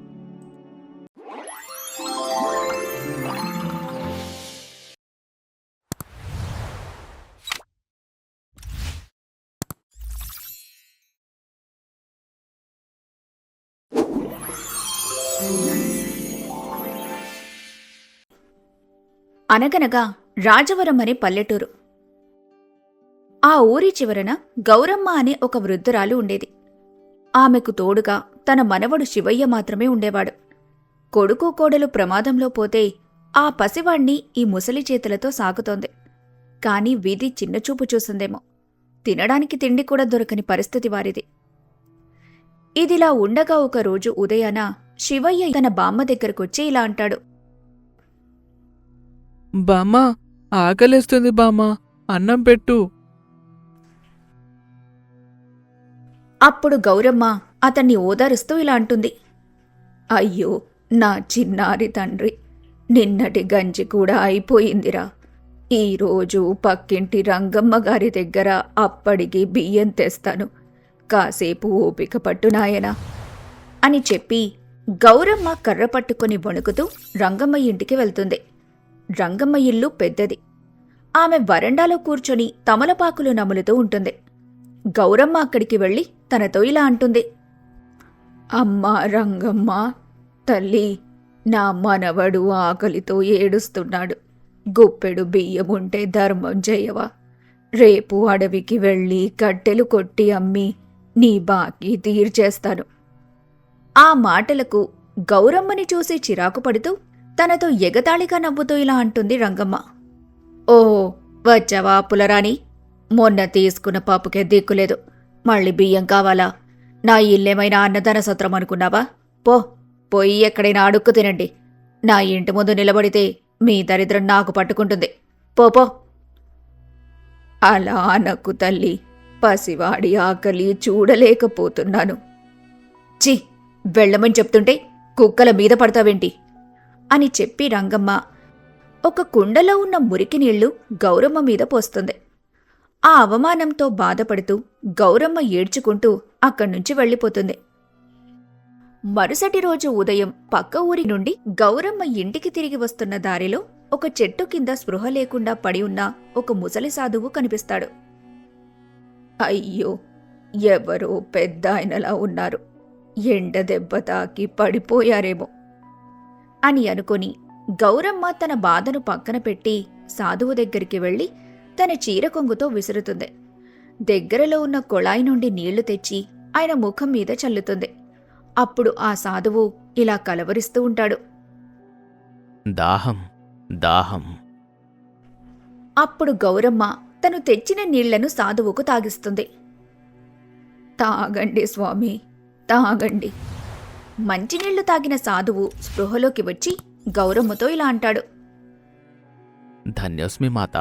అనగనగా రాజవరం అనే పల్లెటూరు. ఆ ఊరి చివరన గౌరమ్మ అనే ఒక వృద్ధురాలు ఉండేది. ఆమెకు తోడుగా తన మనవడు శివయ్య మాత్రమే ఉండేవాడు. కొడుకు కోడలు ప్రమాదంలో పోతే ఆ పసివాణ్ణి ఈ ముసలి చేతులతో సాగుతోంది. కాని విధి చిన్నచూపు చూసిందేమో. తినడానికి తిండి కూడా దొరకని పరిస్థితి వారిది. ఇదిలా ఉండగా ఒకరోజు ఉదయాన శివయ్య తన బామ్మ దగ్గరకొచ్చి ఇలా అంటాడు. బామ్మా, ఆకలేస్తుంది బామ్మా, అన్నం పెట్టు. అప్పుడు గౌరమ్మ అతన్ని ఓదారుస్తూ ఇలా అంటుంది. అయ్యో నా చిన్నారి తండ్రి, నిన్నటి గంజి కూడా అయిపోయిందిరా. ఈరోజు పక్కింటి రంగమ్మ గారి దగ్గర అప్పడికి బియ్యం తెస్తాను, కాసేపు ఓపిక పట్టు నాయనా అని చెప్పి గౌరమ్మ కర్ర పట్టుకుని వణుకుతూ రంగమ్మ ఇంటికి వెళ్తుంది. రంగమ్మ ఇల్లు పెద్దది. ఆమె వరండాలో కూర్చొని తమలపాకులు నములుతూ ఉంటుంది. గౌరమ్మ అక్కడికి వెళ్ళి తనతో ఇలా అంటుంది. అమ్మా రంగమ్మ తల్లి, నా మనవడు ఆకలితో ఏడుస్తున్నాడు. గుప్పెడు బియ్యముంటే ధర్మం చేయవా? రేపు అడవికి వెళ్ళి కట్టెలు కొట్టి అమ్మి నీ బాకీ తీర్చేస్తాను. ఆ మాటలకు గౌరమ్మని చూసి చిరాకు పడుతూ తనతో ఎగతాళిగా నవ్వుతూ ఇలా అంటుంది రంగమ్మ. ఓ వచ్చావా పులరాణి? మొన్న తీసుకున్న పప్పుకే దిక్కులేదు, మళ్ళీ బియ్యం కావాలా? నా ఇల్లేమైనా అన్నదాన సత్రం అనుకున్నావా? పోయి ఎక్కడైనా అడుక్కు తినండి. నా ఇంటి ముందు నిలబడితే మీ దరిద్రం నాకు పట్టుకుంటుంది. పో. అలా అనకు తల్లి, పసివాడి ఆకలి చూడలేకపోతున్నాను. చి, వెళ్ళమని చెప్తుంటే కుక్కల మీద పడతావేంటి అని చెప్పి రంగమ్మ ఒక కుండలో ఉన్న మురికి నీళ్లు గౌరమ్మ మీద పోస్తుంది. ఆ అవమానంతో బాధపడుతూ గౌరమ్మ ఏడ్చుకుంటూ అక్కడ్నుంచి వెళ్ళిపోతుంది. మరుసటి రోజు ఉదయం పక్క ఊరి నుండి గౌరమ్మ ఇంటికి తిరిగి వస్తున్న దారిలో ఒక చెట్టు కింద స్పృహ లేకుండా పడి ఉన్న ఒక ముసలి సాధువు కనిపిస్తాడు. అయ్యో, ఎవరో పెద్దాయనలా ఉన్నారు, ఎండ దెబ్బ తాకి పడిపోయారేమో అని అనుకుని గౌరమ్మ తన బాధను పక్కన పెట్టి సాధువు దగ్గరికి వెళ్లి తన చీర కొంగుతో విసురుతుంది. దగ్గరలో ఉన్న కొళాయి నుండి నీళ్లు తెచ్చి ఆయన ముఖం మీద చల్లుతుంది. అప్పుడు ఆ సాధువు ఇలా కలవరిస్తూ ఉంటాడు. దాహం దాహం. అప్పుడు గౌరమ్మ తను తెచ్చిన నీళ్లను సాధువుకు తాగిస్తుంది. తాగండి స్వామి, తాగండి. మంచినీళ్లు తాగిన సాధువు స్పృహలోకి వచ్చి గౌరమ్మతో ఇలా అంటాడు. ధన్యోస్మి మాత,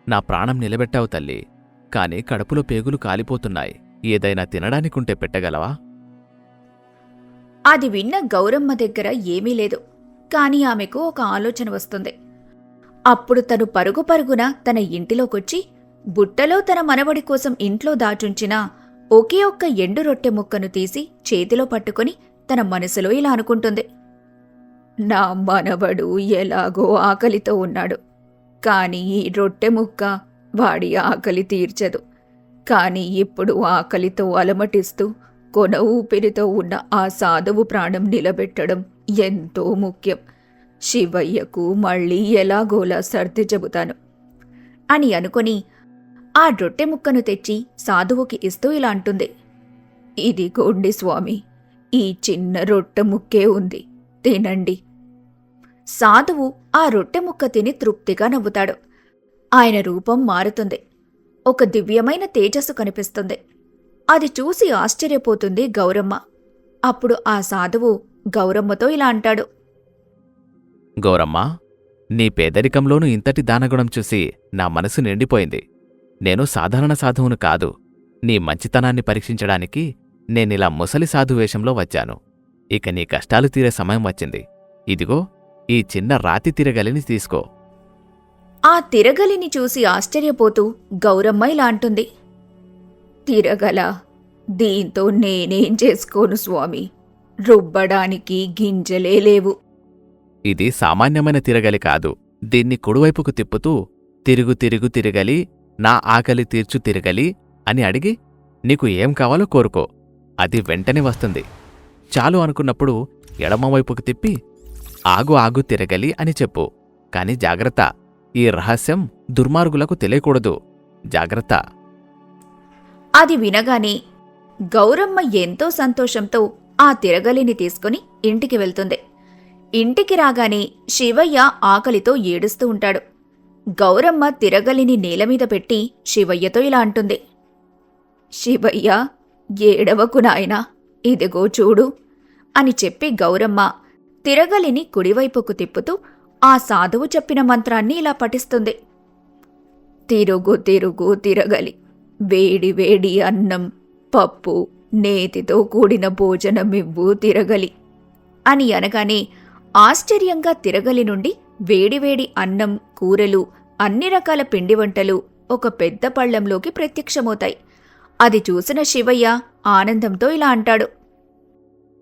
నా ప్రాణం నిలబెట్టావు తల్లి. కాని కడుపులో పేగులు కాలిపోతున్నాయి, ఏదైనా తినడానికుంటే పెట్టగలవా? అది విన్న గౌరమ్మ దగ్గర ఏమీ లేదు. కాని ఆమెకు ఒక ఆలోచన వస్తుంది. అప్పుడు తను పరుగు పరుగున తన ఇంటిలోకొచ్చి బుట్టలో తన మనవడి కోసం ఇంట్లో దాచుంచిన ఒకే ఒక్క ఎండు రొట్టె ముక్కను తీసి చేతిలో పట్టుకుని తన మనసులో ఇలా అనుకుంటుంది. నా మనవడు ఎలాగో ఆకలితో ఉన్నాడు, కాని ఈ రొట్టె ముక్క వాడి ఆకలి తీర్చదు. కాని ఇప్పుడు ఆకలితో అలమటిస్తూ కొన ఊపిరితో ఉన్న ఆ సాధువు ప్రాణం నిలబెట్టడం ఎంతో ముఖ్యం. శివయ్యకు మళ్ళీ ఎలాగోలా సర్ది చెబుతాను అని అనుకుని ఆ రొట్టె ముక్కను తెచ్చి సాధువుకి ఇస్తూ ఇలా అంటుంది. ఇదిగోండి స్వామి, ఈ చిన్న రొట్టె ముక్కే ఉంది, తినండి. సాధువు ఆ రొట్టె ముక్క తిని తృప్తిగా నవ్వుతాడు. ఆయన రూపం మారుతుంది. ఒక దివ్యమైన తేజస్సు కనిపిస్తుంది. అది చూసి ఆశ్చర్యపోతుంది గౌరమ్మ. అప్పుడు ఆ సాధువు గౌరమ్మతో ఇలా అంటాడు. గౌరమ్మా, నీ పేదరికంలోనూ ఇంతటి దానగుణం చూసి నా మనసు నిండిపోయింది. నేను సాధారణ సాధువును కాదు. నీ మంచితనాన్ని పరీక్షించడానికి నేనిలా ముసలి సాధువేషంలో వచ్చాను. ఇక నీ కష్టాలు తీరే సమయం వచ్చింది. ఇదిగో ఈ చిన్న రాతి తిరగలిని తీసుకో. ఆ తిరగలిని చూసి ఆశ్చర్యపోతూ గౌరమ్మ ఇలా అంటుంది. తిరగల? దీంతో నేనేం చేసుకోను స్వామి, రుబ్బడానికి గింజలే లేవు. ఇది సామాన్యమైన తిరగలి కాదు. దీన్ని కుడివైపుకు తిప్పుతూ తిరుగు తిరుగు తిరగలి, నా ఆకలి తీర్చు తిరగలి అని అడిగి నీకు ఏం కావాలో కోరుకో, అది వెంటనే వస్తుంది. చాలు అనుకున్నప్పుడు ఎడమవైపుకు తిప్పి ఆగు ఆగు తిరగలి అని చెప్పు. కాని జాగ్రత్త, ఈ రహస్యం దుర్మార్గులకు తెలియకూడదు. జాగ్రత్త. అది వినగానే గౌరమ్మ ఎంతో సంతోషంతో ఆ తిరగలిని తీసుకుని ఇంటికి వెళ్తుంది. ఇంటికి రాగానే శివయ్య ఆకలితో ఏడుస్తూ ఉంటాడు. గౌరమ్మ తిరగలిని నేలమీద పెట్టి శివయ్యతో ఇలా అంటుంది. శివయ్య, ఏడవకు నాయనా, ఇదిగో చూడు అని చెప్పి గౌరమ్మ తిరగలిని కుడివైపుకు తిప్పుతూ ఆ సాధువు చెప్పిన మంత్రాన్ని ఇలా పఠిస్తుంది. తిరుగు తిరుగు తిరగలి, వేడి వేడి అన్నం, పప్పు, నేతితో కూడిన భోజనమివ్వు తిరగలి అని అనగానే ఆశ్చర్యంగా తిరగలి నుండి వేడివేడి అన్నం, కూరలు, అన్ని రకాల పిండి వంటలు ఒక పెద్ద పళ్ళంలోకి ప్రత్యక్షమవుతాయి. అది చూసిన శివయ్య ఆనందంతో ఇలా అంటాడు.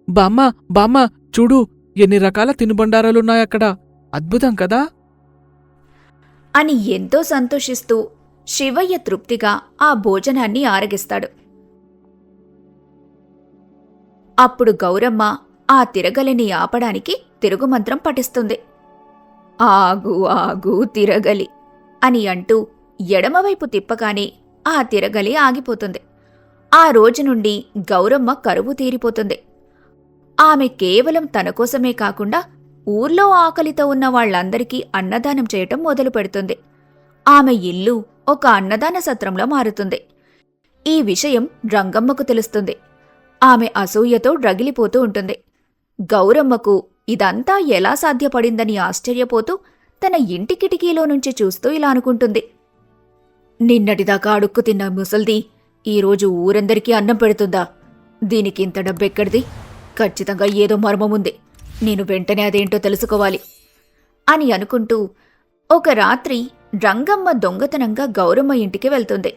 బామ్మ బామ్మ, చూడు ఎన్ని రకాల తినుబండారాలున్నాయక్కడ, అద్భుతం కదా అని ఎంతో సంతోషిస్తూ శివయ్య తృప్తిగా ఆ భోజనాన్ని ఆరగిస్తాడు. అప్పుడు గౌరమ్మ ఆ తిరగలిని ఆపడానికి తిరుగుమంత్రం పఠిస్తుంది. ఆగు ఆగు తిరగలి అని అంటూ ఎడమవైపు తిప్పగానే ఆ తిరగలి ఆగిపోతుంది. ఆ రోజు నుండి గౌరమ్మ కరువు తీరిపోతుంది. ఆమె కేవలం తన కోసమే కాకుండా ఊర్లో ఆకలితో ఉన్న వాళ్లందరికీ అన్నదానం చేయటం మొదలు పెడుతుంది. ఆమె ఇల్లు ఒక అన్నదాన సత్రంలో మారుతుంది. ఈ విషయం రంగమ్మకు తెలుస్తుంది. ఆమె అసూయతో రగిలిపోతూ ఉంటుంది. గౌరమ్మకు ఇదంతా ఎలా సాధ్యపడిందని ఆశ్చర్యపోతూ తన ఇంటి కిటికీలో నుంచి చూస్తూ ఇలా అనుకుంటుంది. నిన్నటిదాకా అడుక్కు తిన్న ముసల్ది ఈరోజు ఊరందరికీ అన్నం పెడుతుందా? దీనికింత డబ్బెక్కడిది? ఖచ్చితంగా ఏదో మర్మముంది. నేను వెంటనే అదేంటో తెలుసుకోవాలి అని అనుకుంటూ ఒక రాత్రి రంగమ్మ దొంగతనంగా గౌరమ్మ ఇంటికి వెళ్తుంది.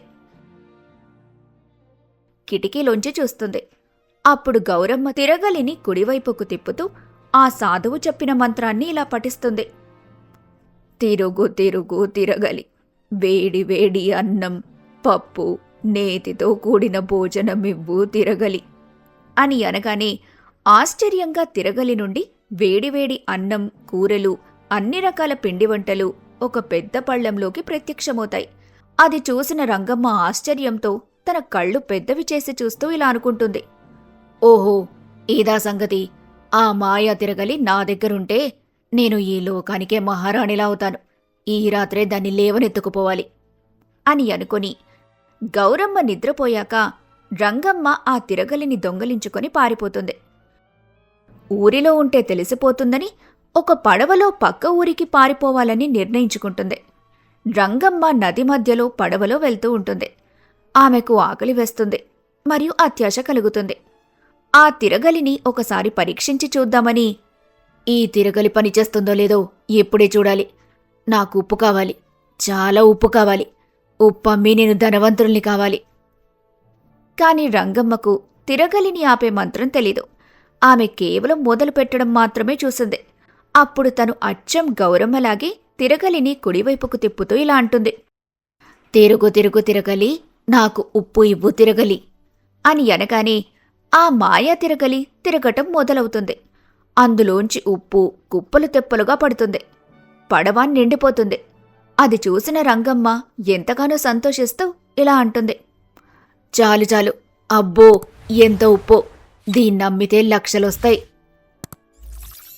కిటికీలోంచి చూస్తుంది. అప్పుడు గౌరమ్మ తిరగలిని కుడివైపుకు తిప్పుతూ ఆ సాధువు చెప్పిన మంత్రాన్ని ఇలా పఠిస్తుంది. తిరుగు తిరుగు తిరగలి, వేడి వేడి అన్నం పప్పు నేతితో కూడిన భోజనమివ్వు తిరగలి అని అనగానే ఆశ్చర్యంగా తిరగలి నుండి వేడివేడి అన్నం కూరలు అన్ని రకాల పిండి వంటలు ఒక పెద్ద పళ్లెంలోకి ప్రత్యక్షమవుతాయి. అది చూసిన రంగమ్మ ఆశ్చర్యంతో తన కళ్ళు పెద్దవి చేసి చూస్తూ ఇలా అనుకుంటుంది. ఓహో, ఇదా సంగతి. ఆ మాయా తిరగలి నా దగ్గరుంటే నేను ఈ లోకానికే మహారాణిలా అవుతాను. ఈ రాత్రే దాన్ని లేవనెత్తుకుపోవాలి అని అనుకుని గౌరమ్మ నిద్రపోయాక రంగమ్మ ఆ తిరగలిని దొంగలించుకొని పారిపోతుంది. ఊరిలో ఉంటే తెలిసిపోతుందని ఒక పడవలో పక్క ఊరికి పారిపోవాలని నిర్ణయించుకుంటుంది. రంగమ్మ నది మధ్యలో పడవలో వెళ్తూ ఉంటుంది. ఆమెకు ఆకలి వేస్తుంది మరియు అత్యాశ కలుగుతుంది. ఆ తిరగలిని ఒకసారి పరీక్షించి చూద్దామని, ఈ తిరగలి పనిచేస్తుందో లేదో ఎప్పుడే చూడాలి. నాకు ఉప్పు కావాలి, చాలా ఉప్పు కావాలి. ఉప్పమ్మి నేను ధనవంతుల్ని కావాలి. కాని రంగమ్మకు తిరగలిని ఆపే మంత్రం తెలీదు. ఆమె కేవలం మొదలు పెట్టడం మాత్రమే చూసింది. అప్పుడు తను అచ్చం గౌరమ్మలాగే తిరగలిని కుడివైపుకు తిప్పుతూ ఇలా అంటుంది. తిరుగు తిరుగు తిరగలి, నాకు ఉప్పు ఇవ్వు తిరగలి అని అనగానే ఆ మాయా తిరగలి తిరగటం మొదలవుతుంది. అందులోంచి ఉప్పు కుప్పలు తెప్పలుగా పడుతుంది. పడవ నిండిపోతుంది. అది చూసిన రంగమ్మ ఎంతగానో సంతోషిస్తూ ఇలా అంటుంది. చాలు చాలు, అబ్బో ఎంత ఉప్పో, దీన్నమ్మితే లక్షలొస్తాయి.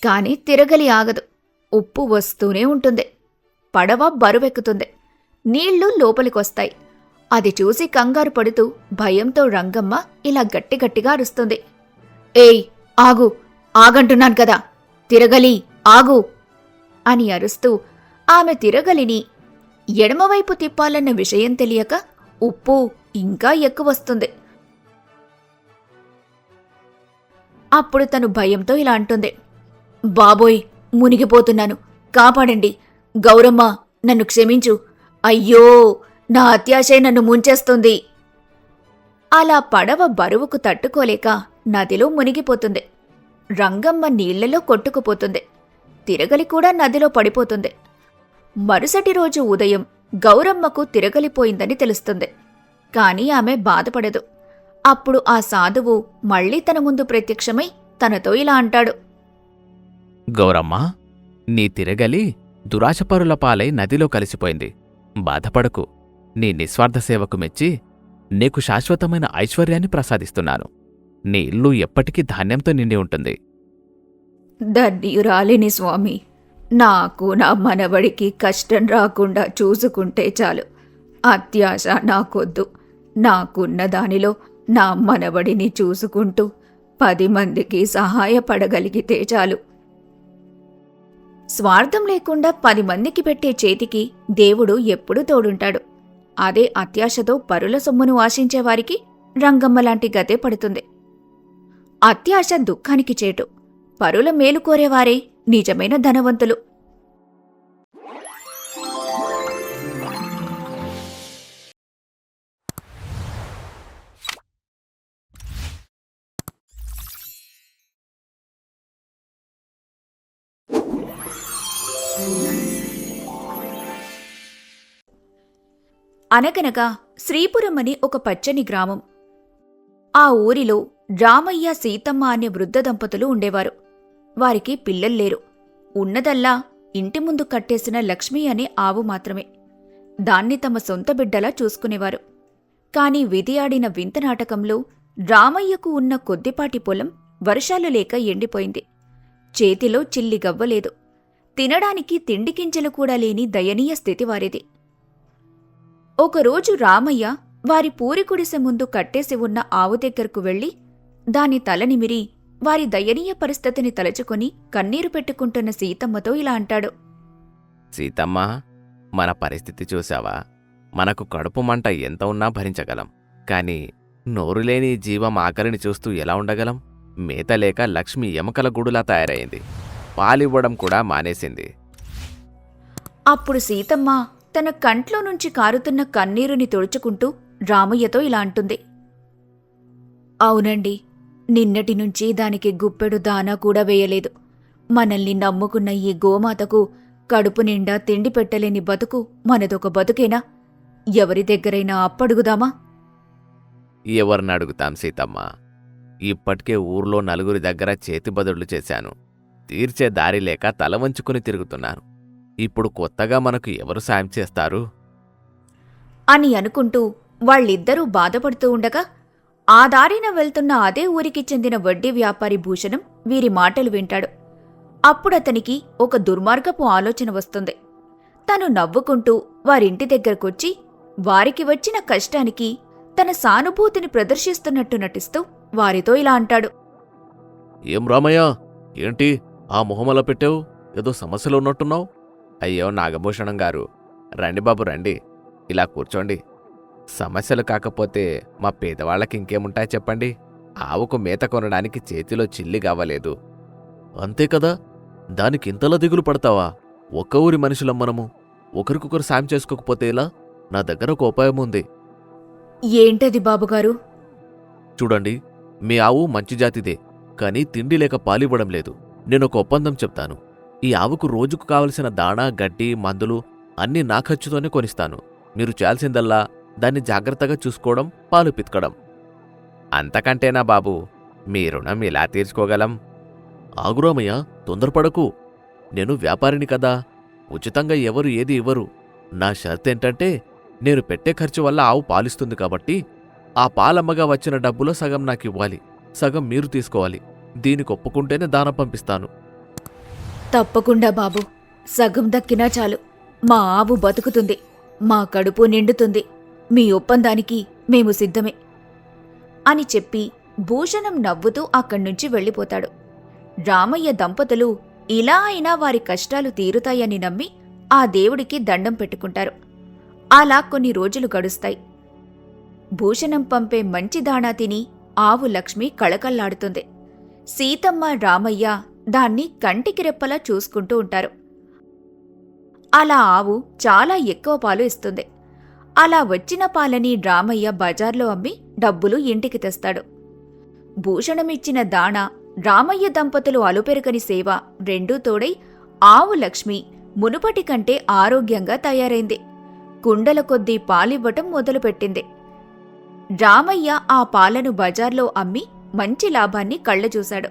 కాని తిరగలి ఆగదు. ఉప్పు వస్తూనే ఉంటుంది. పడవ బరువెక్కుతుంది. నీళ్లు లోపలికొస్తాయి. అది చూసి కంగారు పడుతూ భయంతో రంగమ్మ ఇలా గట్టిగట్టిగా అరుస్తుంది. ఏయ్ ఆగు, ఆగంటున్నాను కదా, తిరగలి ఆగు అని అరుస్తూ ఆమె తిరగలిని ఎడమవైపు తిప్పాలన్న విషయం తెలియక ఉప్పు ఇంకా ఎక్కువస్తుంది. అప్పుడు తను భయంతో ఇలా అంటుంది. బాబోయ్, మునిగిపోతున్నాను, కాపాడండి. గౌరమ్మ, నన్ను క్షమించు. అయ్యో, నా అత్యాశే నన్ను ముంచేస్తుంది. అలా పడవ బరువుకు తట్టుకోలేక నదిలో మునిగిపోతుంది. రంగమ్మ నీళ్లలో కొట్టుకుపోతుంది. తిరగలి కూడా నదిలో పడిపోతుంది. మరుసటి రోజు ఉదయం గౌరమ్మకు తిరగలిపోయిందని తెలుస్తుంది. కాని ఆమె బాధపడదు. అప్పుడు ఆ సాధువు మళ్లీ తన ముందు ప్రత్యక్షమై తనతో ఇలా అంటాడు. గౌరమ్మా, నీ తిరగలి దురాశపరుల పాలై నదిలో కలిసిపోయింది. బాధపడకు. నీ నిస్వార్థ సేవకు మెచ్చి నీకు శాశ్వతమైన ఐశ్వర్యాన్ని ప్రసాదిస్తున్నాను. నీ ఇల్లు ఎప్పటికీ ధాన్యంతో నిండి ఉంటుంది. ధన్యురాలిని స్వామి. నాకు నా మనవడికి కష్టం రాకుండా చూసుకుంటే చాలు. అత్యాశ నాకొద్దు. నాకున్న దానిలో నా మనవడిని చూసుకుంటూ 10 మందికి సహాయపడగలిగితే చాలు. స్వార్థం లేకుండా 10 మందికి పెట్టే చేతికి దేవుడు ఎప్పుడూ తోడుంటాడు. అదే అత్యాశతో పరుల సొమ్మును ఆశించేవారికి రంగమ్మలాంటి గతే పడుతుంది. అత్యాశ దుఃఖానికి చేటు. పరుల మేలు కోరేవారే నిజమైన ధనవంతులు. అనగనగా శ్రీపురం అని ఒక పచ్చని గ్రామం. ఆ ఊరిలో రామయ్య సీతమ్మ అనే వృద్ధ దంపతులు ఉండేవారు. వారికి పిల్లల్లేరు. ఉన్నదల్లా ఇంటి ముందు కట్టేసిన లక్ష్మి అనే ఆవు మాత్రమే. దాన్ని తమ సొంత బిడ్డలా చూసుకునేవారు. కాని విధి ఆడిన వింత నాటకంలో రామయ్యకు ఉన్న కొద్దిపాటి పొలం వర్షాలు లేక ఎండిపోయింది. చేతిలో చిల్లి గవ్వలేదు. తినడానికి తిండి గింజలు కూడా లేని దయనీయ స్థితి వారిది. ఒకరోజు రామయ్య వారి పూరి గుడిసె ముందు కట్టేసి ఉన్న ఆవు దగ్గరకు వెళ్లి దాని తల నిమిరి వారి దయనీయ పరిస్థితిని తలుచుకుని కన్నీరు పెట్టుకుంటున్న సీతమ్మతో ఇలా అంటాడు. సీతమ్మ, మన పరిస్థితి చూశావా? మనకు కడుపు మంట ఎంత ఉన్నా భరించగలం. కాని నోరులేని జీవం ఆకలిని చూస్తూ ఎలా ఉండగలం? మేత లేక లక్ష్మి ఎముకల గూడులా తయారైంది. పాలివ్వడం కూడా మానేసింది. అప్పుడు సీతమ్మ తన కంట్లో నుంచి కారుతున్న కన్నీరుని తుడుచుకుంటూ రామయ్యతో ఇలా అంటుంది. అవునండి, నిన్నటి నుంచి దానికి గుప్పెడు దానా కూడా వేయలేదు. మనల్ని నమ్ముకున్న ఈ గోమాతకు కడుపు నిండా తిండి పెట్టలేని బతుకు మనదొక బతుకేనా? ఎవరి దగ్గరైనా అప్పడుగుదామా? ఎవరిని అడుగుతాం సీతమ్మ? ఇప్పటికే ఊర్లో నలుగురి దగ్గర చేతి బదుళ్లు చేశాను. తీర్చే దారి లేక తల వంచుకుని తిరుగుతున్నాను. ఇప్పుడు కొత్తగా మనకు ఎవరు సాయం చేస్తారు? అని అనుకుంటూ వాళ్ళిద్దరూ బాధపడుతూ ఉండగా ఆ దారిన వెళ్తున్న అదే ఊరికి చెందిన వడ్డీ వ్యాపారి భూషణం వీరి మాటలు వింటాడు. అప్పుడతనికి ఒక దుర్మార్గపు ఆలోచన వస్తుంది. తను నవ్వుకుంటూ వారింటి దగ్గరకొచ్చి వారికి వచ్చిన కష్టానికి తన సానుభూతిని ప్రదర్శిస్తున్నట్టు నటిస్తూ వారితో ఇలా అంటాడు. ఏం రామయ్య, ఏంటి ఆ మొహమలా పెట్టావు? ఏదో సమస్యలో ఉన్నట్టున్నావు. అయ్యో నాగభూషణం గారు, రండి బాబు రండి, ఇలా కూర్చోండి. సమస్యలు కాకపోతే మా పేదవాళ్ళకి ఇంకేముంటాయి చెప్పండి? ఆవుకు మేత కొనడానికి చేతిలో చిల్లి కావలేదు. అంతే కదా, దానికి ఇంతలా దిగులు పడతావా? ఒక్క ఊరి మనుషులం మనము. ఒకరికొకరు సాయం చేసుకోకపోతే ఎలా? నా దగ్గర ఒక ఉపాయం ఉంది. ఏంటది బాబుగారు? చూడండి, మీ ఆవు మంచి జాతిదే, కానీ తిండి లేక పాలివ్వడం లేదు. నేనొక ఒప్పందం చెప్తాను. ఈ ఆవుకు రోజుకు కావలసిన దాణా, గడ్డి, మందులు అన్నీ నా ఖర్చుతోనే కొనిస్తాను. మీరు చేయాల్సిందల్లా దాన్ని జాగ్రత్తగా చూసుకోవడం, పాలు పితకడం. అంతకంటేనా బాబు? మీ రుణం ఎలా తీర్చుకోగలం? ఆగురామయ్య, తొందరపడకు. నేను వ్యాపారిని కదా, ఉచితంగా ఎవరు ఏది ఇవ్వరు. నా షరతేంటంటే, నేను పెట్టే ఖర్చు వల్ల ఆవు పాలిస్తుంది కాబట్టి ఆ పాలమ్మగా వచ్చిన డబ్బులో సగం నాకివ్వాలి, సగం మీరు తీసుకోవాలి. దీనికి ఒప్పుకుంటేనే దానం పంపిస్తాను. తప్పకుండా బాబు, సగం దక్కినా చాలు. మా ఆవు బతుకుతుంది, మా కడుపు నిండుతుంది. మీ ఒప్పందానికి మేము సిద్ధమే అని చెప్పి భూషణం నవ్వుతూ అక్కడ్నుంచి వెళ్ళిపోతాడు. రామయ్య దంపతులు ఇలా అయినా వారి కష్టాలు తీరుతాయని నమ్మి ఆ దేవుడికి దండం పెట్టుకుంటారు. అలా కొన్ని రోజులు గడుస్తాయి. భూషణం పంపే మంచి దాణా తిని ఆవు లక్ష్మి కళకళ్లాడుతుంది. సీతమ్మ, రామయ్య దాన్ని కంటికి రెప్పలా చూసుకుంటూ ఉంటారు. అలా ఆవు చాలా ఎక్కువ పాలు ఇస్తుంది. అలా వచ్చిన పాలని రామయ్య బజార్లో అమ్మి డబ్బులు ఇంటికి తెస్తాడు. భూషణమిచ్చిన దాణా, రామయ్య దంపతులు అలుపెరగని సేవ రెండూ తోడై ఆవు లక్ష్మి మునుపటి కంటే ఆరోగ్యంగా తయారైంది. కుండల కొద్దీ పాలివ్వటం మొదలుపెట్టింది. రామయ్య ఆ పాలను బజార్లో అమ్మి మంచి లాభాన్ని కళ్ళజూశాడు.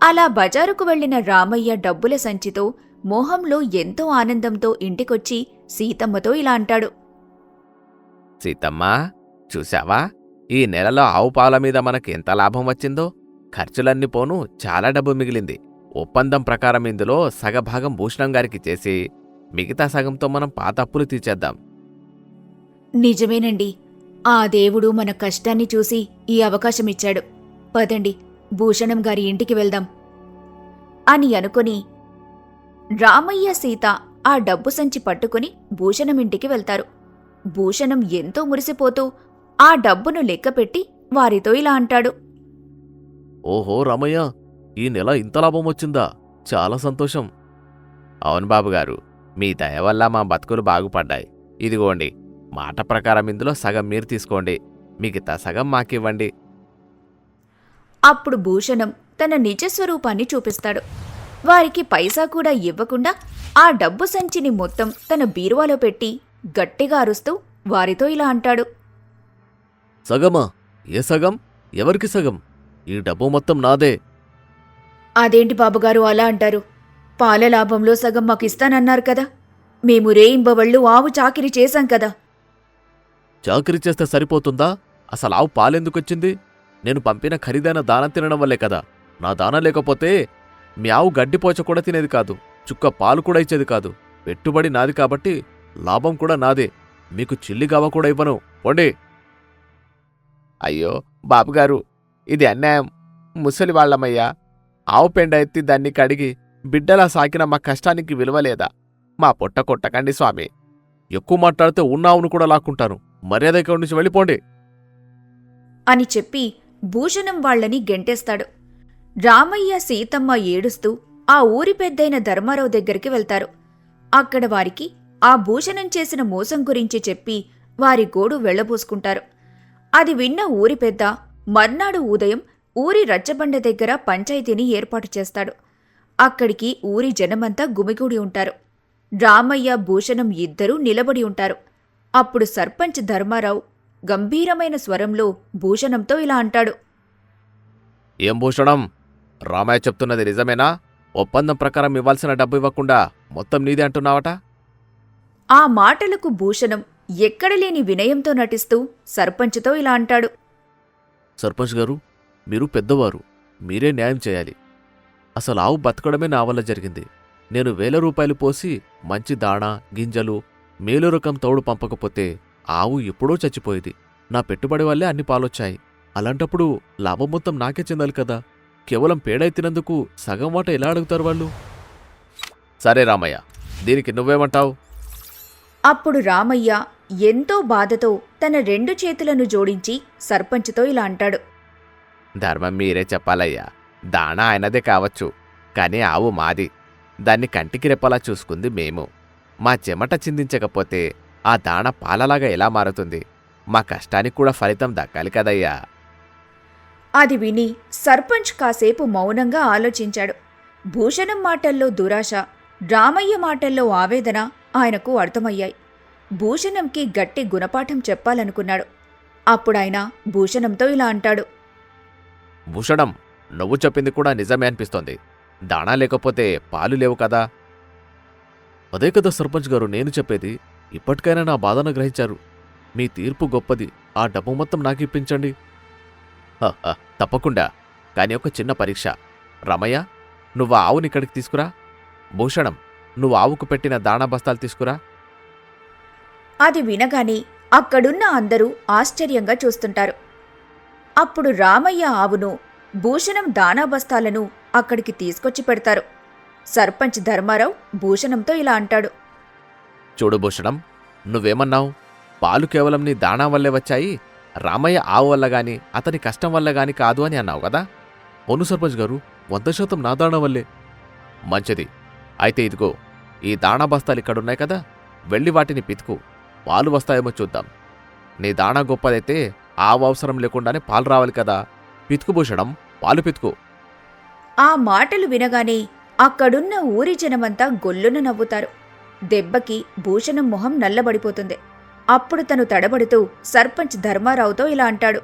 అలా బజారుకు వెళ్లిన రామయ్య డబ్బుల సంచితో మోహంలో ఎంతో ఆనందంతో ఇంటికొచ్చి సీతమ్మతో ఇలా అంటాడు. సీతమ్మా, చూశావా? ఈ నెలలో ఆవు పాల మీద మనకి ఎంత లాభం వచ్చిందో. ఖర్చులన్నీ పోను చాలా డబ్బు మిగిలింది. ఒప్పందం ప్రకారం ఇందులో సగభాగం భూషణం గారికి చేసి మిగతా సగంతో మనం పాత అప్పులు తీర్చేద్దాం. నిజమేనండి, ఆ దేవుడు మన కష్టాన్ని చూసి ఈ అవకాశమిచ్చాడు. పదండి, భూషణం గారి ఇంటికి వెళ్దాం అని అనుకుని రామయ్య, సీత ఆ డబ్బు సంచి పట్టుకుని భూషణం ఇంటికి వెళ్తారు. భూషణం ఎంతో మురిసిపోతూ ఆ డబ్బును లెక్కపెట్టి వారితో ఇలా అంటాడు. ఓహో రామయ్య, ఈ నెల ఇంత లాభం వచ్చిందా? చాలా సంతోషం. అవును బాబుగారు, మీ దయ వల్ల మా బతుకులు బాగుపడ్డాయి. ఇదిగోండి, మాట ప్రకారం ఇందులో సగం మీరు తీసుకోండి, మిగతా సగం మాకివ్వండి. అప్పుడు భూషణం తన నిజస్వరూపాన్ని చూపిస్తాడు. వారికి పైసా కూడా ఇవ్వకుండా ఆ డబ్బు సంచిని మొత్తం తన బీరువాలో పెట్టి గట్టిగా అరుస్తూ వారితో ఇలా అంటాడు. సగమా? ఏ సగం? ఎవరికి సగం? ఈ డబ్బు మొత్తం నాదే. అదేంటి బాబుగారు అలా అంటారు? పాల లాభంలో సగం మాకిస్తానన్నారు కదా. మేము రేయింబవళ్ళు ఆవు చాకిరి చేశాం కదా. చాకరీ చేస్తే సరిపోతుందా? అసలు ఆవు పాలెందుకొచ్చింది? నేను పంపిన ఖరీదైన దానం తినడం వల్లే కదా. నా దానం లేకపోతే మీ ఆవు గడ్డిపోచ కూడా తినేది కాదు, చుక్క పాలు కూడా ఇచ్చేది కాదు. పెట్టుబడి నాది కాబట్టి లాభం కూడా నాదే. మీకు చిల్లిగవ్వ కూడా ఇవ్వను, పోండి. అయ్యో బాబుగారు, ఇది అన్యాయం. ముసలి వాళ్ళమయ్యా. ఆవు పెండ ఎత్తి దాన్ని కడిగి బిడ్డలా సాకిన మా కష్టానికి విలువలేదా? మా పొట్ట కొట్టకండి స్వామి. ఎక్కువ మాట్లాడితే ఉన్న ఆవును కూడా లాక్కుంటాను. మర్యాద ఇక్కడి నుంచి వెళ్ళిపోండి. అని చెప్పి భూషణం వాళ్ళని గెంటేస్తాడు. రామయ్య, సీతమ్మ ఏడుస్తూ ఆ ఊరి పెద్దయిన ధర్మారావు దగ్గరికి వెళ్తారు. అక్కడ వారికి ఆ భూషణం చేసిన మోసం గురించి చెప్పి వారి గోడు వెళ్లబోసుకుంటారు. అది విన్న ఊరి పెద్ద మర్నాడు ఉదయం ఊరి రచ్చబండ దగ్గర పంచాయతీని ఏర్పాటు చేస్తాడు. అక్కడికి ఊరి జనమంతా గుమిగూడి ఉంటారు. రామయ్య, భూషణం ఇద్దరూ నిలబడి ఉంటారు. అప్పుడు సర్పంచ్ ధర్మారావు గంభీరమైన స్వరంలో భూషణంతో ఇలా అంటాడు. ఏం భూషణం, రామయ్య చెప్తున్నది నిజమేనా? ఒప్పందం ప్రకారం ఇవ్వాల్సిన డబ్బు ఇవ్వకుండా మొత్తం నీదే అంటున్నావట? ఆ మాటలకు భూషణం ఎక్కడలేని వినయంతో నటిస్తూ సర్పంచ్తో ఇలా అంటాడు. సర్పంచ్ గారు, మీరు పెద్దవారు, మీరే న్యాయం చేయాలి. అసలు ఆవు బతకడమే నా వల్ల జరిగింది. నేను 1000 రూపాయలు పోసి మంచి దాణా, గింజలు, మేలు రకం తౌడు పంపకపోతే ఆవు ఎప్పుడో చచ్చిపోయేది. నా పెట్టుబడి వల్లే అన్ని పాలొచ్చాయి. అలాంటప్పుడు లాభం మొత్తం నాకే చెందాలి కదా. కేవలం పేడెత్తినందుకు సగం వాట ఎలా అడుగుతారు వాళ్ళు? సరే రామయ్య, దీనికి నువ్వేమంటావు? అప్పుడు రామయ్య ఎంతో బాధతో తన 2 చేతులను జోడించి సర్పంచ్తో ఇలా అంటాడు. ధర్మం మీరే చెప్పాలయ్యా. దాణా ఆయనదే కావచ్చు, కానీ ఆవు మాది. దాన్ని కంటికి రెప్పలా చూసుకుంది మేము. మా చెమట చిందించకపోతే ఆ దాణ పాలలాగా ఎలా మారుతుంది? మా కష్టానికి కూడా ఫలితం దక్కాలి కదయ్యా. అది విని సర్పంచ్ కాసేపు మౌనంగా ఆలోచించాడు. భూషణం మాటల్లో దురాశ, రామయ్య మాటల్లో ఆవేదన ఆయనకు అర్థమయ్యాయి. భూషణంకి గట్టి గుణపాఠం చెప్పాలనుకున్నాడు. అప్పుడాయన భూషణంతో ఇలా అంటాడు. భూషణం, నువ్వు చెప్పింది కూడా నిజమే అనిపిస్తోంది. దాణా లేకపోతే పాలు లేవు కదా. అదే కదా సర్పంచ్ గారు నేను చెప్పేది. ఇప్పటికైనా నా బాధను గ్రహించారు. మీ తీర్పు గొప్పది. ఆ డబ్బు మొత్తం నాకు ఇప్పించండి. తప్పకుండా. కాని ఒక చిన్న పరీక్ష. రమయ్య, నువ్వు ఆవుని ఇక్కడికి తీసుకురా. భూషణం, నువ్వు ఆవుకు పెట్టిన దాణా బస్తాలు తీసుకురా. అది వినగానే అక్కడున్న అందరూ ఆశ్చర్యంగా చూస్తుంటారు. అప్పుడు రామయ్య ఆవును, భూషణం దానా బస్తాలను అక్కడికి తీసుకొచ్చి పెడతారు. సర్పంచ్ ధర్మారావు భూషణంతో ఇలా అంటాడు. చూడు భూషణం, నువ్వేమన్నావు? పాలు కేవలం నీ దాణా వల్లే వచ్చాయి, రామయ్య ఆవు వల్ల గాని అతని కష్టం వల్ల గాని కాదు అని అన్నావు కదా. అవును సర్పంచ్ గారు, 100% నా దాణా వల్లే. మంచిది. అయితే ఇదిగో ఈ దాణా బస్తాలు ఇక్కడున్నాయి కదా, వెళ్ళి వాటిని పితుకు. పాలు వస్తాయేమో చూద్దాం. నీ దాణా గొప్పదైతే ఆవు అవసరం లేకుండానే పాలు రావాలి కదా. పితుకు భూషణం, పాలు పితుకు. ఆ మాటలు వినగానే అక్కడున్న ఊరి జనమంతా గొల్లున నవ్వుతారు. దెబ్బకి భూషణం మొహం నల్లబడిపోతుంది. అప్పుడు తను తడబడుతూ సర్పంచ్ ధర్మారావుతో ఇలా అంటాడు.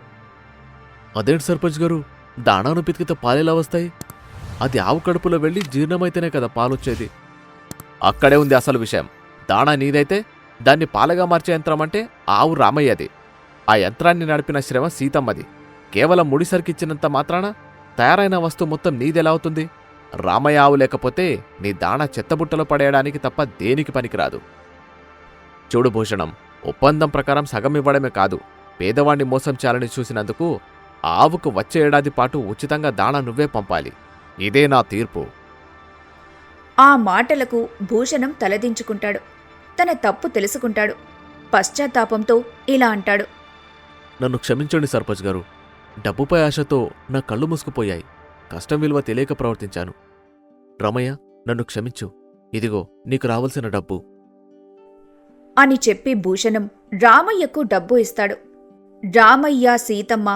అదేంటి సర్పంచ్ గారు, దాణాను పితికితే పాలెలా వస్తాయి? అది ఆవు కడుపులో వెళ్ళి జీర్ణమైతేనే కదా పాలొచ్చేది. అక్కడే ఉంది అసలు విషయం. దాణా నీదైతే దాన్ని పాలగా మార్చే యంత్రం అంటే ఆవు రామయ్యది. ఆ యంత్రాన్ని నడిపిన శ్రమ సీతమ్మది. కేవలం ముడిసరికిచ్చినంత మాత్రాన తయారైన వస్తువు మొత్తం నీదెలా అవుతుంది? రామయ్య ఆవు లేకపోతే నీ దాణా చెత్తబుట్టలో పడేయడానికి తప్ప దేనికి పనికిరాదు. చూడు భూషణం, ఒప్పందం ప్రకారం సగం ఇవ్వడమే కాదు, పేదవాణ్ణి మోసం చేయాలని చూసినందుకు ఆవుకు వచ్చే ఏడాది పాటు ఉచితంగా దాణా నువ్వే పంపాలి. ఇదే నా తీర్పు. ఆ మాటలకు భూషణం తలదించుకుంటాడు. తన తప్పు తెలుసుకుంటాడు. పశ్చాత్తాపంతో ఇలా అంటాడు. నన్ను క్షమించండి సర్పంచ్ గారు. డబ్బుపై ఆశతో నా కళ్ళు మూసుకుపోయాయి. కష్టం విలువ తెలియక ప్రవర్తించాను. రమయ్య, నన్ను క్షమించు. ఇదిగో నీకు రావాల్సిన డబ్బు అని చెప్పి భూషణం రామయ్యకు డబ్బు ఇస్తాడు. రామయ్య, సీతమ్మ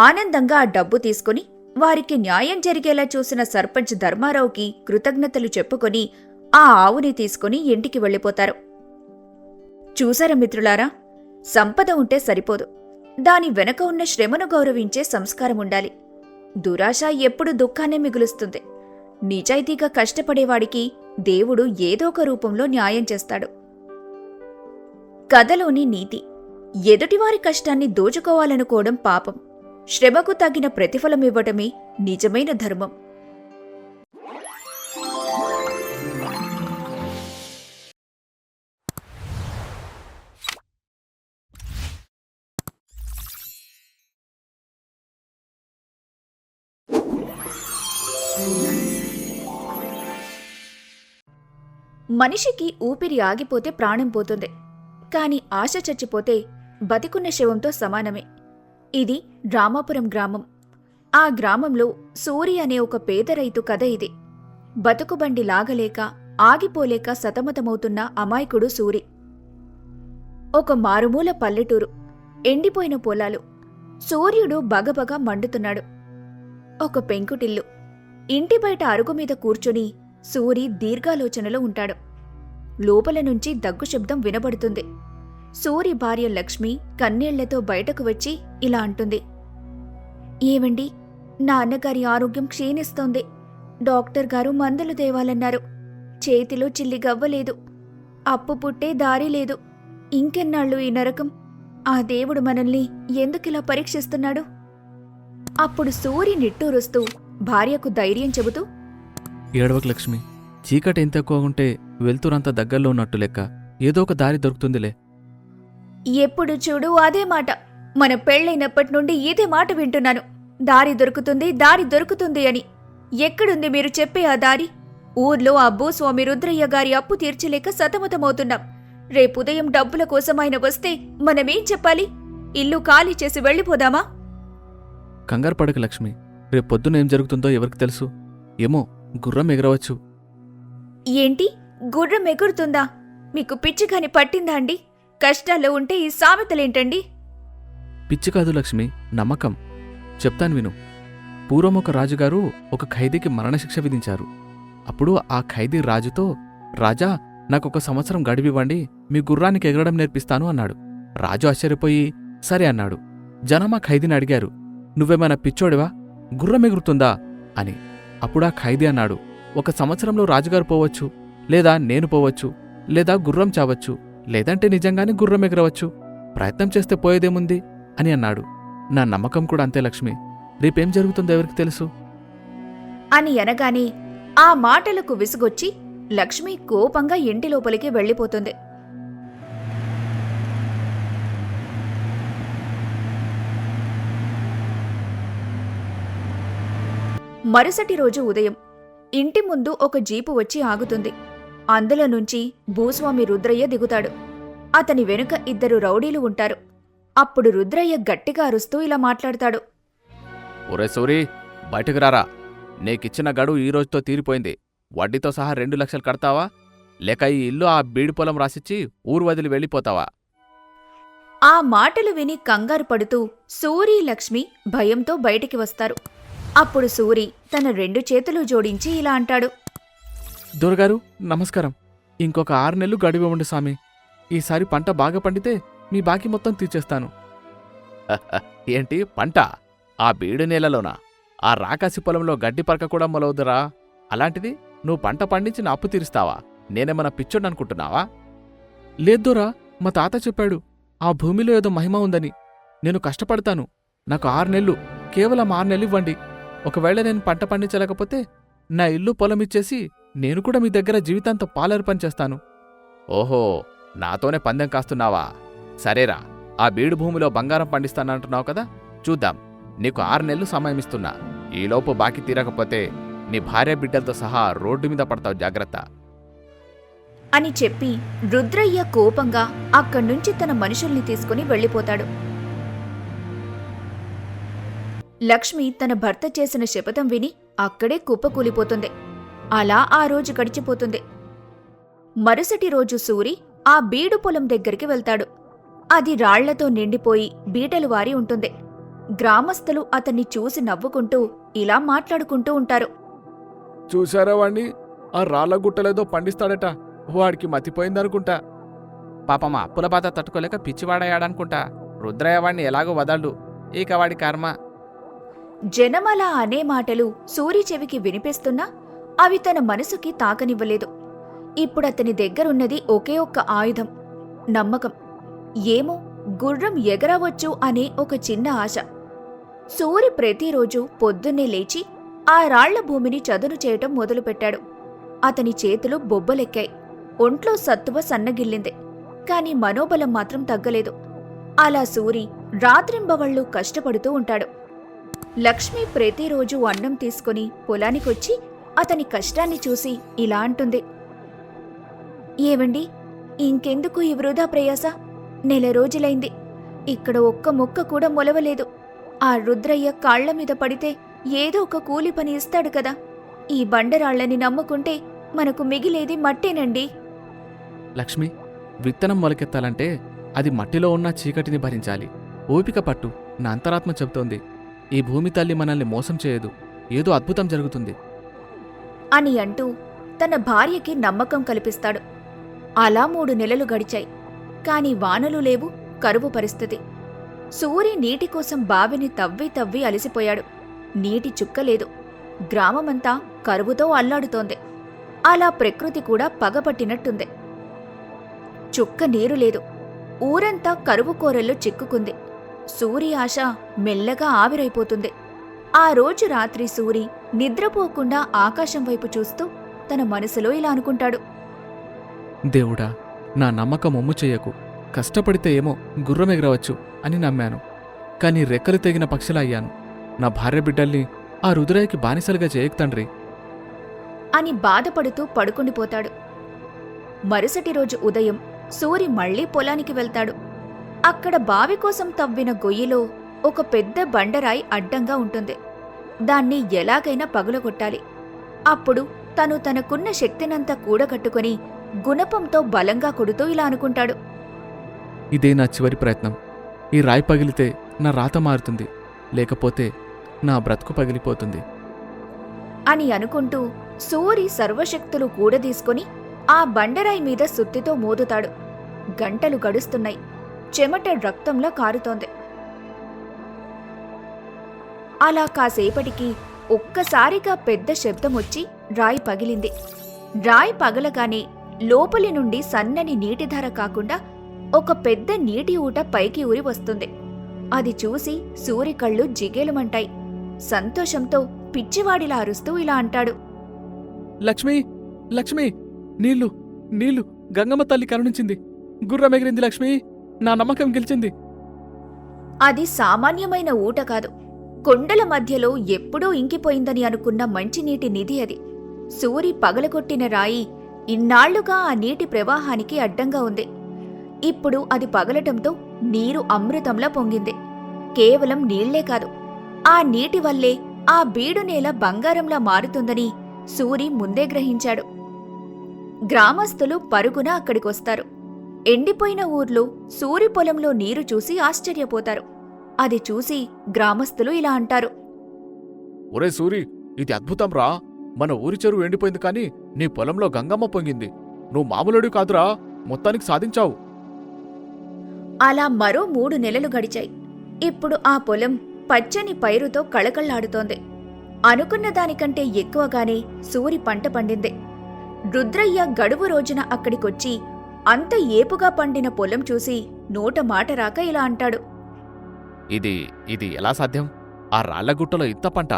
ఆనందంగా ఆ డబ్బు తీసుకుని వారికి న్యాయం జరిగేలా చూసిన సర్పంచ్ ధర్మారావుకి కృతజ్ఞతలు చెప్పుకొని ఆ ఆవుని తీసుకుని ఇంటికి వెళ్ళిపోతారు. చూసారా మిత్రులారా, సంపద ఉంటే సరిపోదు, దాని వెనక ఉన్న శ్రమను గౌరవించే సంస్కారం ఉండాలి. దురాశ ఎప్పుడు దుఃఖాన్నే మిగులుస్తుంది. నిజాయితీగా కష్టపడేవాడికి దేవుడు ఏదో ఒక రూపంలో న్యాయం చేస్తాడు. కథలోని నీతి: ఎదుటివారి కష్టాన్ని దోచుకోవాలనుకోవడం పాపం. శ్రమకు తగిన ప్రతిఫలమివ్వటమే నిజమైన ధర్మం. మనిషికి ఊపిరి ఆగిపోతే ప్రాణం పోతుంది. కాని ఆశ చచ్చిపోతే బతికున్న శవంతో సమానమే. ఇది రామాపురం గ్రామం. ఆ గ్రామంలో సూరి అనే ఒక పేద రైతు కథ ఇది. బతుకుబండి లాగలేక ఆగిపోలేక సతమతమవుతున్న అమాయకుడు సూరి. ఒక మారుమూల పల్లెటూరు, ఎండిపోయిన పొలాలు. సూర్యుడు బగబగ మండుతున్నాడు. ఒక పెంకుటిల్లు. ఇంటి బయట అరుగు మీద కూర్చొని సూరి దీర్ఘాలోచనలో ఉంటాడు. లోపల నుంచి దగ్గు శబ్దం వినబడుతుంది. సూరి భార్య లక్ష్మి కన్నీళ్లతో బయటకు వచ్చి ఇలా అంటుంది. ఏమండి, నా అన్నగారి ఆరోగ్యం క్షీణిస్తోంది. డాక్టర్ గారు మందులు తేవాలన్నారు. చేతిలో చిల్లి గవ్వలేదు. అప్పు పుట్టే దారి లేదు. ఇంకెన్నాళ్ళు ఈ నరకం? ఆ దేవుడు మనల్ని ఎందుకిలా పరీక్షిస్తున్నాడు? అప్పుడు సూరి నిట్టూరుస్తూ భార్యకు ధైర్యం చెబుతూ, ఏడవకు లక్ష్మి, చీకటి ఎంత ఎక్కువ ఉంటే వెళ్తురంత దగ్గరలో ఉన్నట్టు లెక్క. ఏదో ఒక దారి దొరుకుతుందిలే. ఎప్పుడు చూడు అదే మాట. మన పెళ్లైనప్పటి నుండి ఇదే మాట వింటున్నాను. దారి దొరుకుతుంది, దారి దొరుకుతుంది అని. ఎక్కడుంది మీరు చెప్పే ఆ దారి? ఊర్లో ఆ భూస్వామి రుద్రయ్య గారి అప్పు తీర్చలేక సతమతమవుతున్నాం. రేపుదయం డబ్బుల కోసం ఆయన వస్తే మనమేం చెప్పాలి? ఇల్లు ఖాళీ చేసి వెళ్ళిపోదామా? కంగారు పడక లక్ష్మి, రేపు పొద్దున ఏం జరుగుతుందో ఎవరికి తెలుసు? ఏమో, గుర్రం ఎగరవచ్చు. ఏంటి, గుర్రం ఎగురుతుందా? మీకు పిచ్చిగాని పట్టిందా అండి? కష్టాల్లో ఉంటే ఈ సామెతలేంటండి? పిచ్చి కాదు లక్ష్మి, నమ్మకం. చెప్తాను విను. పూర్వం ఒక రాజుగారు ఒక ఖైదీకి మరణశిక్ష విధించారు. అప్పుడు ఆ ఖైదీ రాజుతో, రాజా, నాకొక సంవత్సరం గడివివ్వండి, మీ గుర్రానికి ఎగరడం నేర్పిస్తాను అన్నాడు. రాజు ఆశ్చర్యపోయి సరే అన్నాడు. జనం ఆ ఖైదీని అడిగారు, నువ్వేమైనా పిచ్చోడివా? గుర్రం ఎగురుతుందా అని. అప్పుడా ఖైదీ అన్నాడు, ఒక సంవత్సరంలో రాజుగారు పోవచ్చు, లేదా నేను పోవచ్చు, లేదా గుర్రం చావచ్చు, లేదంటే నిజంగానే గుర్రం ఎగరవచ్చు. ప్రయత్నం చేస్తే పోయేదేముంది అని అన్నాడు. నా నమ్మకం కూడా అంతే లక్ష్మి. రేపేం జరుగుతుందో ఎవరికి తెలుసు అని అనగానే ఆ మాటలకు విసుగొచ్చి లక్ష్మి కోపంగా ఇంటి లోపలికి వెళ్ళిపోతుంది. మరుసటి రోజు ఉదయం ఇంటి ముందు ఒక జీపు వచ్చి ఆగుతుంది. అందులో నుంచి భూస్వామి రుద్రయ్య దిగుతాడు. అతని వెనుక ఇద్దరు రౌడీలు ఉంటారు. అప్పుడు రుద్రయ్య గట్టిగా అరుస్తూ ఇలా మాట్లాడతాడు. ఒరే సూరి, బయటకు రారా. నీకిచ్చిన గడువు ఈ రోజుతో తీరిపోయింది. వడ్డీతో సహా 2 లక్షలు కడతావా, లేక ఈ ఇల్లు ఆ బీడు పొలం రాసిచ్చి ఊరు వదిలి వెళ్ళిపోతావా? ఆ మాటలు విని కంగారు పడుతూ సూరి, లక్ష్మి భయంతో బయటికి వస్తారు. అప్పుడు సూరి తన 2 చేతులు జోడించి ఇలా అంటాడు. దొరగారు నమస్కారం. ఇంకొక 6 నెలలు గడివివ్వండి స్వామి. ఈసారి పంట బాగా పండితే మీ బాకీ మొత్తం తీర్చేస్తాను. ఏంటి పంట? ఆ బీడు నేలలోనా? ఆ రాకాసి పొలంలో గడ్డి పరక కూడా మొలవుదురా. అలాంటిది నువ్వు పంట పండించి నా అప్పు తీరుస్తావా? నేనేమన్నా పిచ్చోడనుకుంటున్నావా? లేద్దోరా, మా తాత చెప్పాడు, ఆ భూమిలో ఏదో మహిమ ఉందని. నేను కష్టపడతాను. నాకు 6 నెలలు, కేవలం 6 నెలలు ఇవ్వండి. ఒకవేళ నేను పంట పండించలేకపోతే నా ఇల్లు పొలం ఇచ్చేసి నేను కూడా మీ దగ్గర జీవితాంతం పాలర్పణ చేస్తాను. ఓహో, నాతోనే పందెం కాస్తున్నావా? సరేరా, ఆ బీడు భూమిలో బంగారం పండిస్తానంటున్నావు కదా, చూద్దాం. నీకు 6 నెలలు సమయమిస్తున్నా. ఈలోపు బాకీ తీరకపోతే నీ భార్య బిడ్డలతో సహా రోడ్డు మీద పడతావు, జాగ్రత్త అని చెప్పి రుద్రయ్య కోపంగా అక్కడ్నుంచి తన మనుషుల్ని తీసుకుని వెళ్ళిపోతాడు. లక్ష్మి తన భర్త చేసిన శపథం విని అక్కడే కుప్పకూలిపోతుంది. అలా ఆ రోజు గడిచిపోతుంది. మరుసటి రోజు సూరి ఆ బీడు పొలం దగ్గరికి వెళ్తాడు. అది రాళ్లతో నిండిపోయి బీటలు వారి ఉంటుంది. గ్రామస్తులు అతన్ని చూసి నవ్వుకుంటూ ఇలా మాట్లాడుకుంటూ ఉంటారు. చూశారా వాణ్ణి? ఆ రాళ్ల గుట్టలేదో పండిస్తాడట. వాడికి మతిపోయిందనుకుంటా. పాపమా, అప్పుల బాధ తట్టుకోలేక పిచ్చివాడయ్యాడనుకుంటా. రుద్రయ్య వాణ్ణి ఎలాగో వదలడు, ఇక వాడి కర్మ. జనమలా అనే మాటలు సూరి చెవికి వినిపిస్తున్నా అవి తన మనసుకి తాకనివ్వలేదు. ఇప్పుడతని దగ్గరున్నది ఒకే ఒక్క ఆయుధం, నమ్మకం. ఏమో గుర్రం ఎగరవచ్చు అనే ఒక చిన్న ఆశ. సూరి ప్రతిరోజు పొద్దున్నే లేచి ఆ రాళ్ల భూమిని చదును చేయటం మొదలుపెట్టాడు. అతని చేతులు బొబ్బలెక్కాయి, ఒంట్లో సత్తువ సన్నగిల్లింది. కాని మనోబలం మాత్రం తగ్గలేదు. అలా సూరి రాత్రింబవళ్లు కష్టపడుతూ ఉంటాడు. లక్ష్మి ప్రతిరోజు అన్నం తీసుకుని పొలానికొచ్చి అతని కష్టాన్ని చూసి ఇలా అంటుంది. ఏవండి, ఇంకెందుకు ఈ వృధా ప్రయాస? నెల రోజులైంది, ఇక్కడ ఒక్క మొక్క కూడా మొలవలేదు. ఆ రుద్రయ్య కాళ్ల మీద పడితే ఏదో ఒక కూలి పని ఇస్తాడు కదా. ఈ బండరాళ్లని నమ్ముకుంటే మనకు మిగిలేది మట్టేనండి. లక్ష్మి, విత్తనం మొలకెత్తాలంటే అది మట్టిలో ఉన్న చీకటిని భరించాలి. ఓపిక పట్టు, నా అంతరాత్మ చెబుతోంది. ఈ భూమి తల్లి మనల్ని మోసం చేయదు, ఏదో అద్భుతం జరుగుతుంది అని అంటూ తన భార్యకి నమ్మకం కల్పిస్తాడు. అలా 3 నెలలు గడిచాయి. కాని వానలు లేవు, కరువు పరిస్థితి. సూరి నీటి కోసం బావిని తవ్వి తవ్వి అలసిపోయాడు. నీటి చుక్కలేదు. గ్రామమంతా కరువుతో అల్లాడుతోంది. అలా ప్రకృతి కూడా పగపట్టినట్టుంది. చుక్క నీరు లేదు. ఊరంతా కరువు కోరల్లో చిక్కుకుంది. సూరి ఆశ మెల్లగా ఆవిరైపోతుంది. ఆ రోజు రాత్రి సూరి నిద్రపోకుండా ఆకాశం వైపు చూస్తూ తన మనసులో ఇలా అనుకుంటాడు. దేవుడా, నా నమ్మకం ఒమ్ము చెయ్యకు. కష్టపడితే ఏమో గుర్రం ఎగరవచ్చు అని నమ్మాను. కాని రెక్కలు తెగిన పక్షిలా అయ్యాను. నా భార్య బిడ్డల్ని ఆ రుద్రయ్యకి బానిసలుగా చేయకు తండ్రి అని బాధపడుతూ పడుకుండిపోతాడు. మరుసటి రోజు ఉదయం సూరి మళ్లీ పొలానికి వెళ్తాడు. అక్కడ బావి కోసం తవ్విన గొయ్యిలో ఒక పెద్ద బండరాయి అడ్డంగా ఉంటుంది. దాన్ని ఎలాగైనా పగులగొట్టాలి. అప్పుడు తను తనకున్న శక్తినంతా కూడగట్టుకుని గుణపంతో బలంగా కొడుతూ ఇలా అనుకుంటాడు. ఇదే నా చివరి ప్రయత్నం. ఈ రాయి పగిలితే నా రాత మారుతుంది, లేకపోతే నా బ్రతుకు పగిలిపోతుంది అని అనుకుంటూ సూరి సర్వశక్తులు కూడదీసుకుని ఆ బండరాయి మీద సుత్తితో మోదుతాడు. గంటలు గడుస్తున్నాయి. చెమట రక్తంలా కారుతోంది. అలా కాసేపటికి ఒక్కసారిగా పెద్ద శబ్దమొచ్చి రాయి పగిలింది. రాయి పగలగానే లోపలి నుండి సన్నని నీటిధార కాకుండా ఒక పెద్ద నీటి ఊట పైకి ఊరి వస్తుంది. అది చూసి సూరి కళ్ళు జిగేలుమంటాయి. సంతోషంతో పిచ్చివాడిలా అరుస్తూ ఇలా అంటాడు. లక్ష్మి, లక్ష్మి, నీళ్లు, నీళ్లు, గంగమ్మ తల్లి కరుణించింది. గుర్రం ఎగిరింది లక్ష్మి, నా నమ్మకం గెలిచింది. అది సామాన్యమైన ఊట కాదు. కొండల మధ్యలో ఎప్పుడూ ఇంకిపోయిందని అనుకున్న మంచినీటి నిధి అది. సూరి పగలగొట్టిన రాయి ఇన్నాళ్లుగా ఆ నీటి ప్రవాహానికి అడ్డంగా ఉంది. ఇప్పుడు అది పగలటంతో నీరు అమృతంలా పొంగింది. కేవలం నీళ్లే కాదు, ఆ నీటి వల్లే ఆ బీడు నేల బంగారంలా మారుతుందని సూరి ముందే గ్రహించాడు. గ్రామస్తులు పరుగున అక్కడికొస్తారు. ఎండిపోయిన ఊర్లో సూరి పొలంలో నీరు చూసి ఆశ్చర్యపోతారు. అది చూసి గ్రామస్తులు ఇలా అంటారు. ఒరే సూరి, ఇది అద్భుతం రా. మన ఊరి చెరువు ఎండిపోయింది కానీ నీ పొలంలో గంగమ్మ పొంగింది. నువ్వు మామూలుడు కాదురా, మొత్తానికి సాధించావు. అలా మరో 3 నెలలు గడిచాయి. ఇప్పుడు ఆ పొలం పచ్చని పైరుతో కళకళ్లాడుతోంది. అనుకున్న దానికంటే ఎక్కువగానే సూరి పంట పండింది. రుద్రయ్య గడువు రోజున అక్కడికొచ్చి అంత ఏపుగా పండిన పొలం చూసి నోట మాట రాక ఇలా అంటాడు. ఇది ఎలా సాధ్యం? ఆ రాళ్లగుట్టలో ఇంత పంట?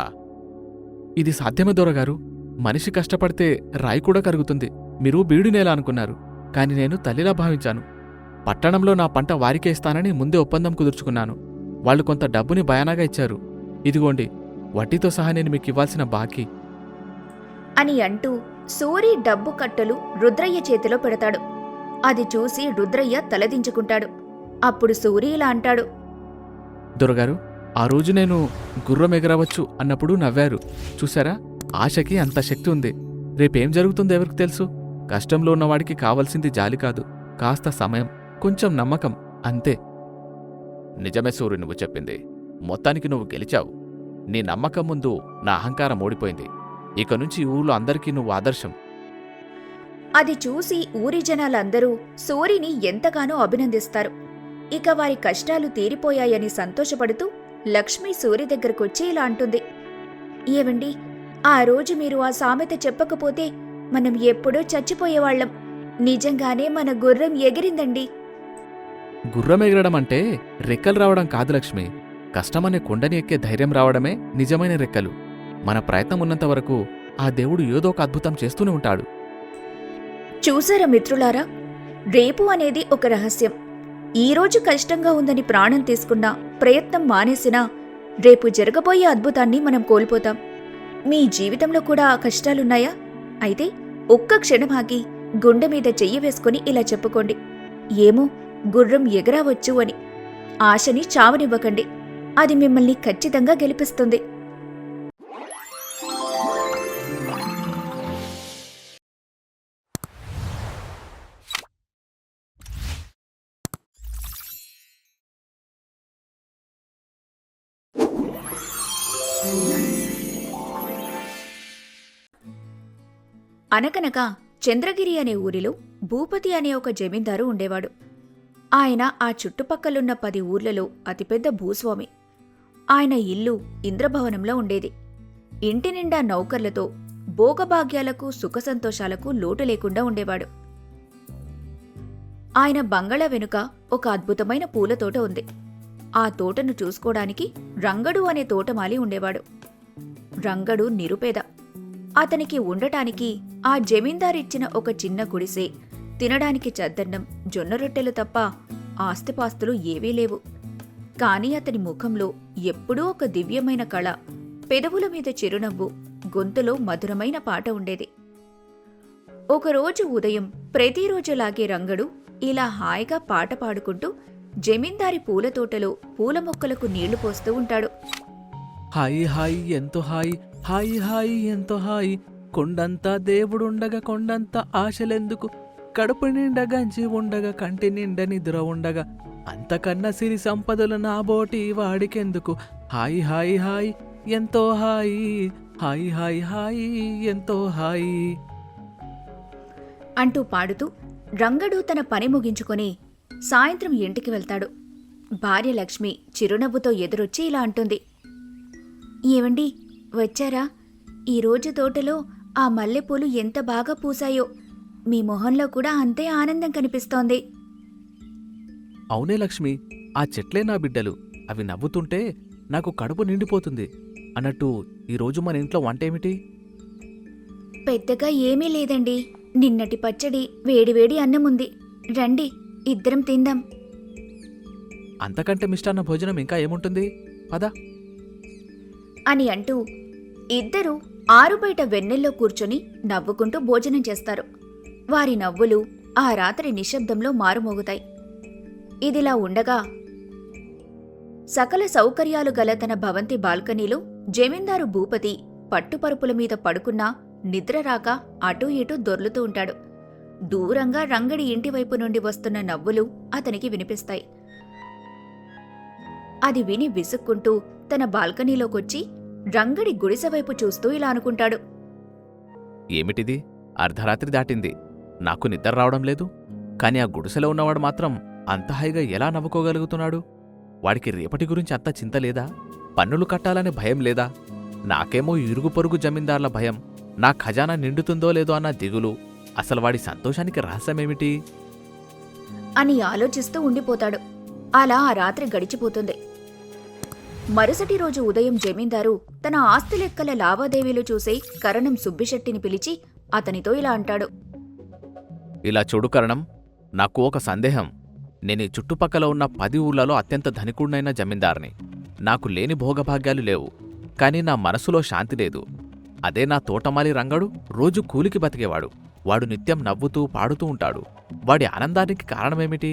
ఇది సాధ్యమే దొరగారు. మనిషి కష్టపడితే రాయి కూడా కరుగుతుంది. మీరు బీడు నేల అనుకున్నారు, కాని నేను తల్లిలా భావించాను. పట్టణంలో నా పంట వారికే ఇస్తానని ముందే ఒప్పందం కుదుర్చుకున్నాను. వాళ్ళు కొంత డబ్బుని బయానాగా ఇచ్చారు. ఇదిగోండి, వడ్డీతో సహా నేను మీకివ్వాల్సిన బాకీ అని అంటూ సూరి డబ్బు కట్టలు రుద్రయ్య చేతిలో పెడతాడు. అది చూసి రుద్రయ్య తలదించుకుంటాడు. అప్పుడు సూరి ఇలా అంటాడు. దొరగారు, ఆ రోజు నేను గుర్రం ఎగరవచ్చు అన్నప్పుడు నవ్వారు. చూశారా? ఆశకి అంత శక్తి ఉంది. రేపేం జరుగుతుందో ఎవరికి తెలుసు? కష్టంలో ఉన్నవాడికి కావలసింది జాలి కాదు, కాస్త సమయం, కొంచెం నమ్మకం, అంతే. నిజమే సూరి, నువ్వు చెప్పింది. మొత్తానికి నువ్వు గెలిచావు. నీ నమ్మకం ముందు నా అహంకారం ఓడిపోయింది. ఇక నుంచి ఊళ్ళో అందరికీ నువ్వు ఆదర్శం. అది చూసి ఊరి జనాలందరూ సూరిని ఎంతగానో అభినందిస్తారు. ఇక వారి కష్టాలు తీరిపోయాయని సంతోషపడుతూ లక్ష్మి సూరి దగ్గరకొచ్చి ఇలా అంటుంది. ఏవండి, ఆ రోజు మీరు ఆ సామెత చెప్పకపోతే మనం ఎప్పుడో చచ్చిపోయేవాళ్లం. నిజంగానే మన గుర్రం ఎగిరిందండి గుర్రం ఎగరడం అంటే రెక్కలు రావడం కాదు లక్ష్మి. కష్టమనే కొండని ఎక్కే ధైర్యం రావడమే నిజమైన రెక్కలు. మన ప్రయత్నం ఉన్నంత వరకు ఆ దేవుడు ఏదో ఒక అద్భుతం చేస్తూనే ఉంటాడు. చూసారా మిత్రులారా, రేపు అనేది ఒక రహస్యం. ఈరోజు కష్టంగా ఉందని ప్రాణం తీసుకున్నా, ప్రయత్నం మానేసినా రేపు జరగబోయే అద్భుతాన్ని మనం కోల్పోతాం. మీ జీవితంలో కూడా ఆ కష్టాలున్నాయా? అయితే ఒక్క క్షణమాగి గుండె మీద చెయ్యి వేసుకుని ఇలా చెప్పుకోండి, ఏమో గుర్రం ఎగరావచ్చు అని. ఆశని చావనివ్వకండి, అది మిమ్మల్ని ఖచ్చితంగా గెలిపిస్తుంది. అనగనగా చంద్రగిరి అనే ఊరిలో భూపతి అనే ఒక జమీందారు ఉండేవాడు. ఆయన ఆ చుట్టుపక్కలున్న 10 ఊర్లలో అతిపెద్ద భూస్వామి. ఆయన ఇల్లు ఇంద్రభవనంలో ఉండేది. ఇంటి నిండా నౌకర్లతో భోగభాగ్యాలకు సుఖసంతోషాలకు లోటు లేకుండా ఉండేవాడు. ఆయన బంగళా వెనుక ఒక అద్భుతమైన పూల తోట ఉంది. ఆ తోటను చూసుకోవడానికి రంగడు అనే తోటమాలి ఉండేవాడు. రంగడు నిరుపేద. అతనికి ఉండటానికి ఆ జమీందారిచ్చిన ఒక చిన్న గుడిసె, తినడానికి చద్దన్నం, జొన్న రొట్టెలు తప్ప ఆస్తిపాస్తులు ఏవీ లేవు. కాని అతని ముఖంలో ఎప్పుడూ ఒక దివ్యమైన కళ, పెదవుల మీద చిరునవ్వు, గొంతులో మధురమైన పాట ఉండేది. ఒకరోజు ఉదయం ప్రతిరోజులాగే రంగడు ఇలా హాయిగా పాట పాడుకుంటూ జమీందారి పూల తోటలో పూల మొక్కలకు నీళ్లు పోస్తూ ఉంటాడు. హాయి హాయి ఎంతో హాయి, హాయి హాయి ఎంతో హాయి, కొండంతా దేవుడుండగా కొండంత ఆశలెందుకు, కడుపు నిండా గంజి ఉండగా కంటి నిండా నిద్ర ఉండగా, అంతకన్నా సిరి సంపదలు నా బోటి వాడికెందుకు, హాయి హాయి హాయి ఎంతో హాయి, హాయి హాయి హాయి ఎంతో హాయి అంటూ పాడుతూ రంగడు తన పని ముగించుకొని సాయంత్రం ఇంటికి వెళ్తాడు. భార్య లక్ష్మి చిరునవ్వుతో ఎదురొచ్చి ఇలా అంటుంది, ఏవండి వచ్చారా? ఈరోజు తోటలో ఆ మల్లెపూలు ఎంత బాగా పూసాయో, మీ మొహంలో కూడా అంతే ఆనందం కనిపిస్తోంది. అవునే లక్ష్మి, ఆ చెట్లే నా బిడ్డలు. అవి నవ్వుతుంటే నాకు కడుపు నిండిపోతుంది. అన్నట్టు ఈరోజు మన ఇంట్లో వంటేమిటి? పెద్దగా ఏమీ లేదండి. నిన్నటి పచ్చడి, వేడివేడి అన్నముంది. రండి ఇద్దరం తిందాం. అంతకంటే మిష్టాన్న భోజనం ఇంకా ఏముంటుంది? పద అని అంటూ ఇద్దరూ ఆరుబయట వెన్నెల్లో కూర్చొని నవ్వుకుంటూ భోజనం చేస్తారు. వారి నవ్వులు ఆ రాత్రి నిశ్శబ్దంలో మారుమోగుతాయి. ఇదిలా ఉండగా సకల సౌకర్యాలు గల తన భవంతి బాల్కనీలో జమీందారు భూపతి పట్టుపరుపుల మీద పడుకున్నా నిద్ర రాక అటూ ఇటూ దొర్లుతూ ఉంటాడు. దూరంగా రంగడి ఇంటివైపు నుండి వస్తున్న నవ్వులు అతనికి వినిపిస్తాయి. అది విని విసుక్కుంటూ తన బాల్కనీలోకొచ్చి రంగడి గుడిసెవైపు చూస్తూ ఇలా అనుకుంటాడు, ఏమిటిది? అర్ధరాత్రి దాటింది, నాకు నిద్ర రావడం లేదు. కాని ఆ గుడిసెలో ఉన్నవాడు మాత్రం అంత హాయిగా ఎలా నవ్వుకోగలుగుతున్నాడు? వాడికి రేపటి గురించి అంత చింత లేదా? పన్నులు కట్టాలనే భయం లేదా? నాకేమో ఇరుగు పొరుగు జమీందార్ల భయం, నా ఖజానా నిండుతుందో లేదో అన్న దిగులు. అసలు వాడి సంతోషానికి రహస్యమేమిటి అని ఆలోచిస్తూ ఉండిపోతాడు. అలా ఆ రాత్రి గడిచిపోతుంది. మరుసటి రోజు ఉదయం జమీందారు తన ఆస్తి లెక్కల లావాదేవీలు చూసే కరణం సుబ్బిశెట్టిని పిలిచి అతనితో ఇలా అంటాడు, ఇలా చూడు కరణం, నాకు ఒక సందేహం. నేను చుట్టుపక్కల ఉన్న 10 ఊర్లలో అత్యంత ధనికుడినైన జమీందార్ని. నాకు లేని భోగభాగ్యాలు లేవు, కాని నా మనసులో శాంతి లేదు. అదే నా తోటమాలి రంగడు రోజు కూలికి బతికేవాడు. వాడు నిత్యం నవ్వుతూ పాడుతూ ఉంటాడు. వాడి ఆనందానికి కారణమేమిటి?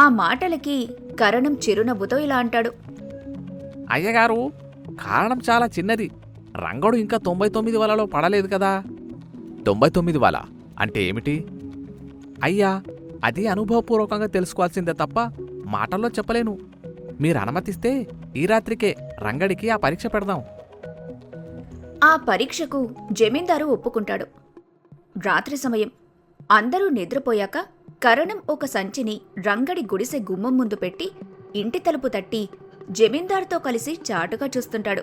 ఆ మాటలకి కరణం చిరునవ్వుతో ఇలా అంటాడు, అయ్యగారు, కారణం చాలా చిన్నది. రంగడు ఇంకా 99 వలలో పడలేదు కదా. 99 వాలా అంటే ఏమిటి? అయ్యా, అది అనుభవపూర్వకంగా తెలుసుకోవాల్సిందే తప్ప మాటల్లో చెప్పలేను. మీరు అనుమతిస్తే ఈ రాత్రికే రంగడికి ఆ పరీక్ష పెడదాం. ఆ పరీక్షకు జమీందారు ఒప్పుకుంటాడు. రాత్రి సమయం అందరూ నిద్రపోయాక కరణం ఒక సంచిని రంగడి గుడిసె గుమ్మం ముందు పెట్టి ఇంటి తలుపు తట్టి జమీందారుతో కలిసి చాటుగా చూస్తుంటాడు.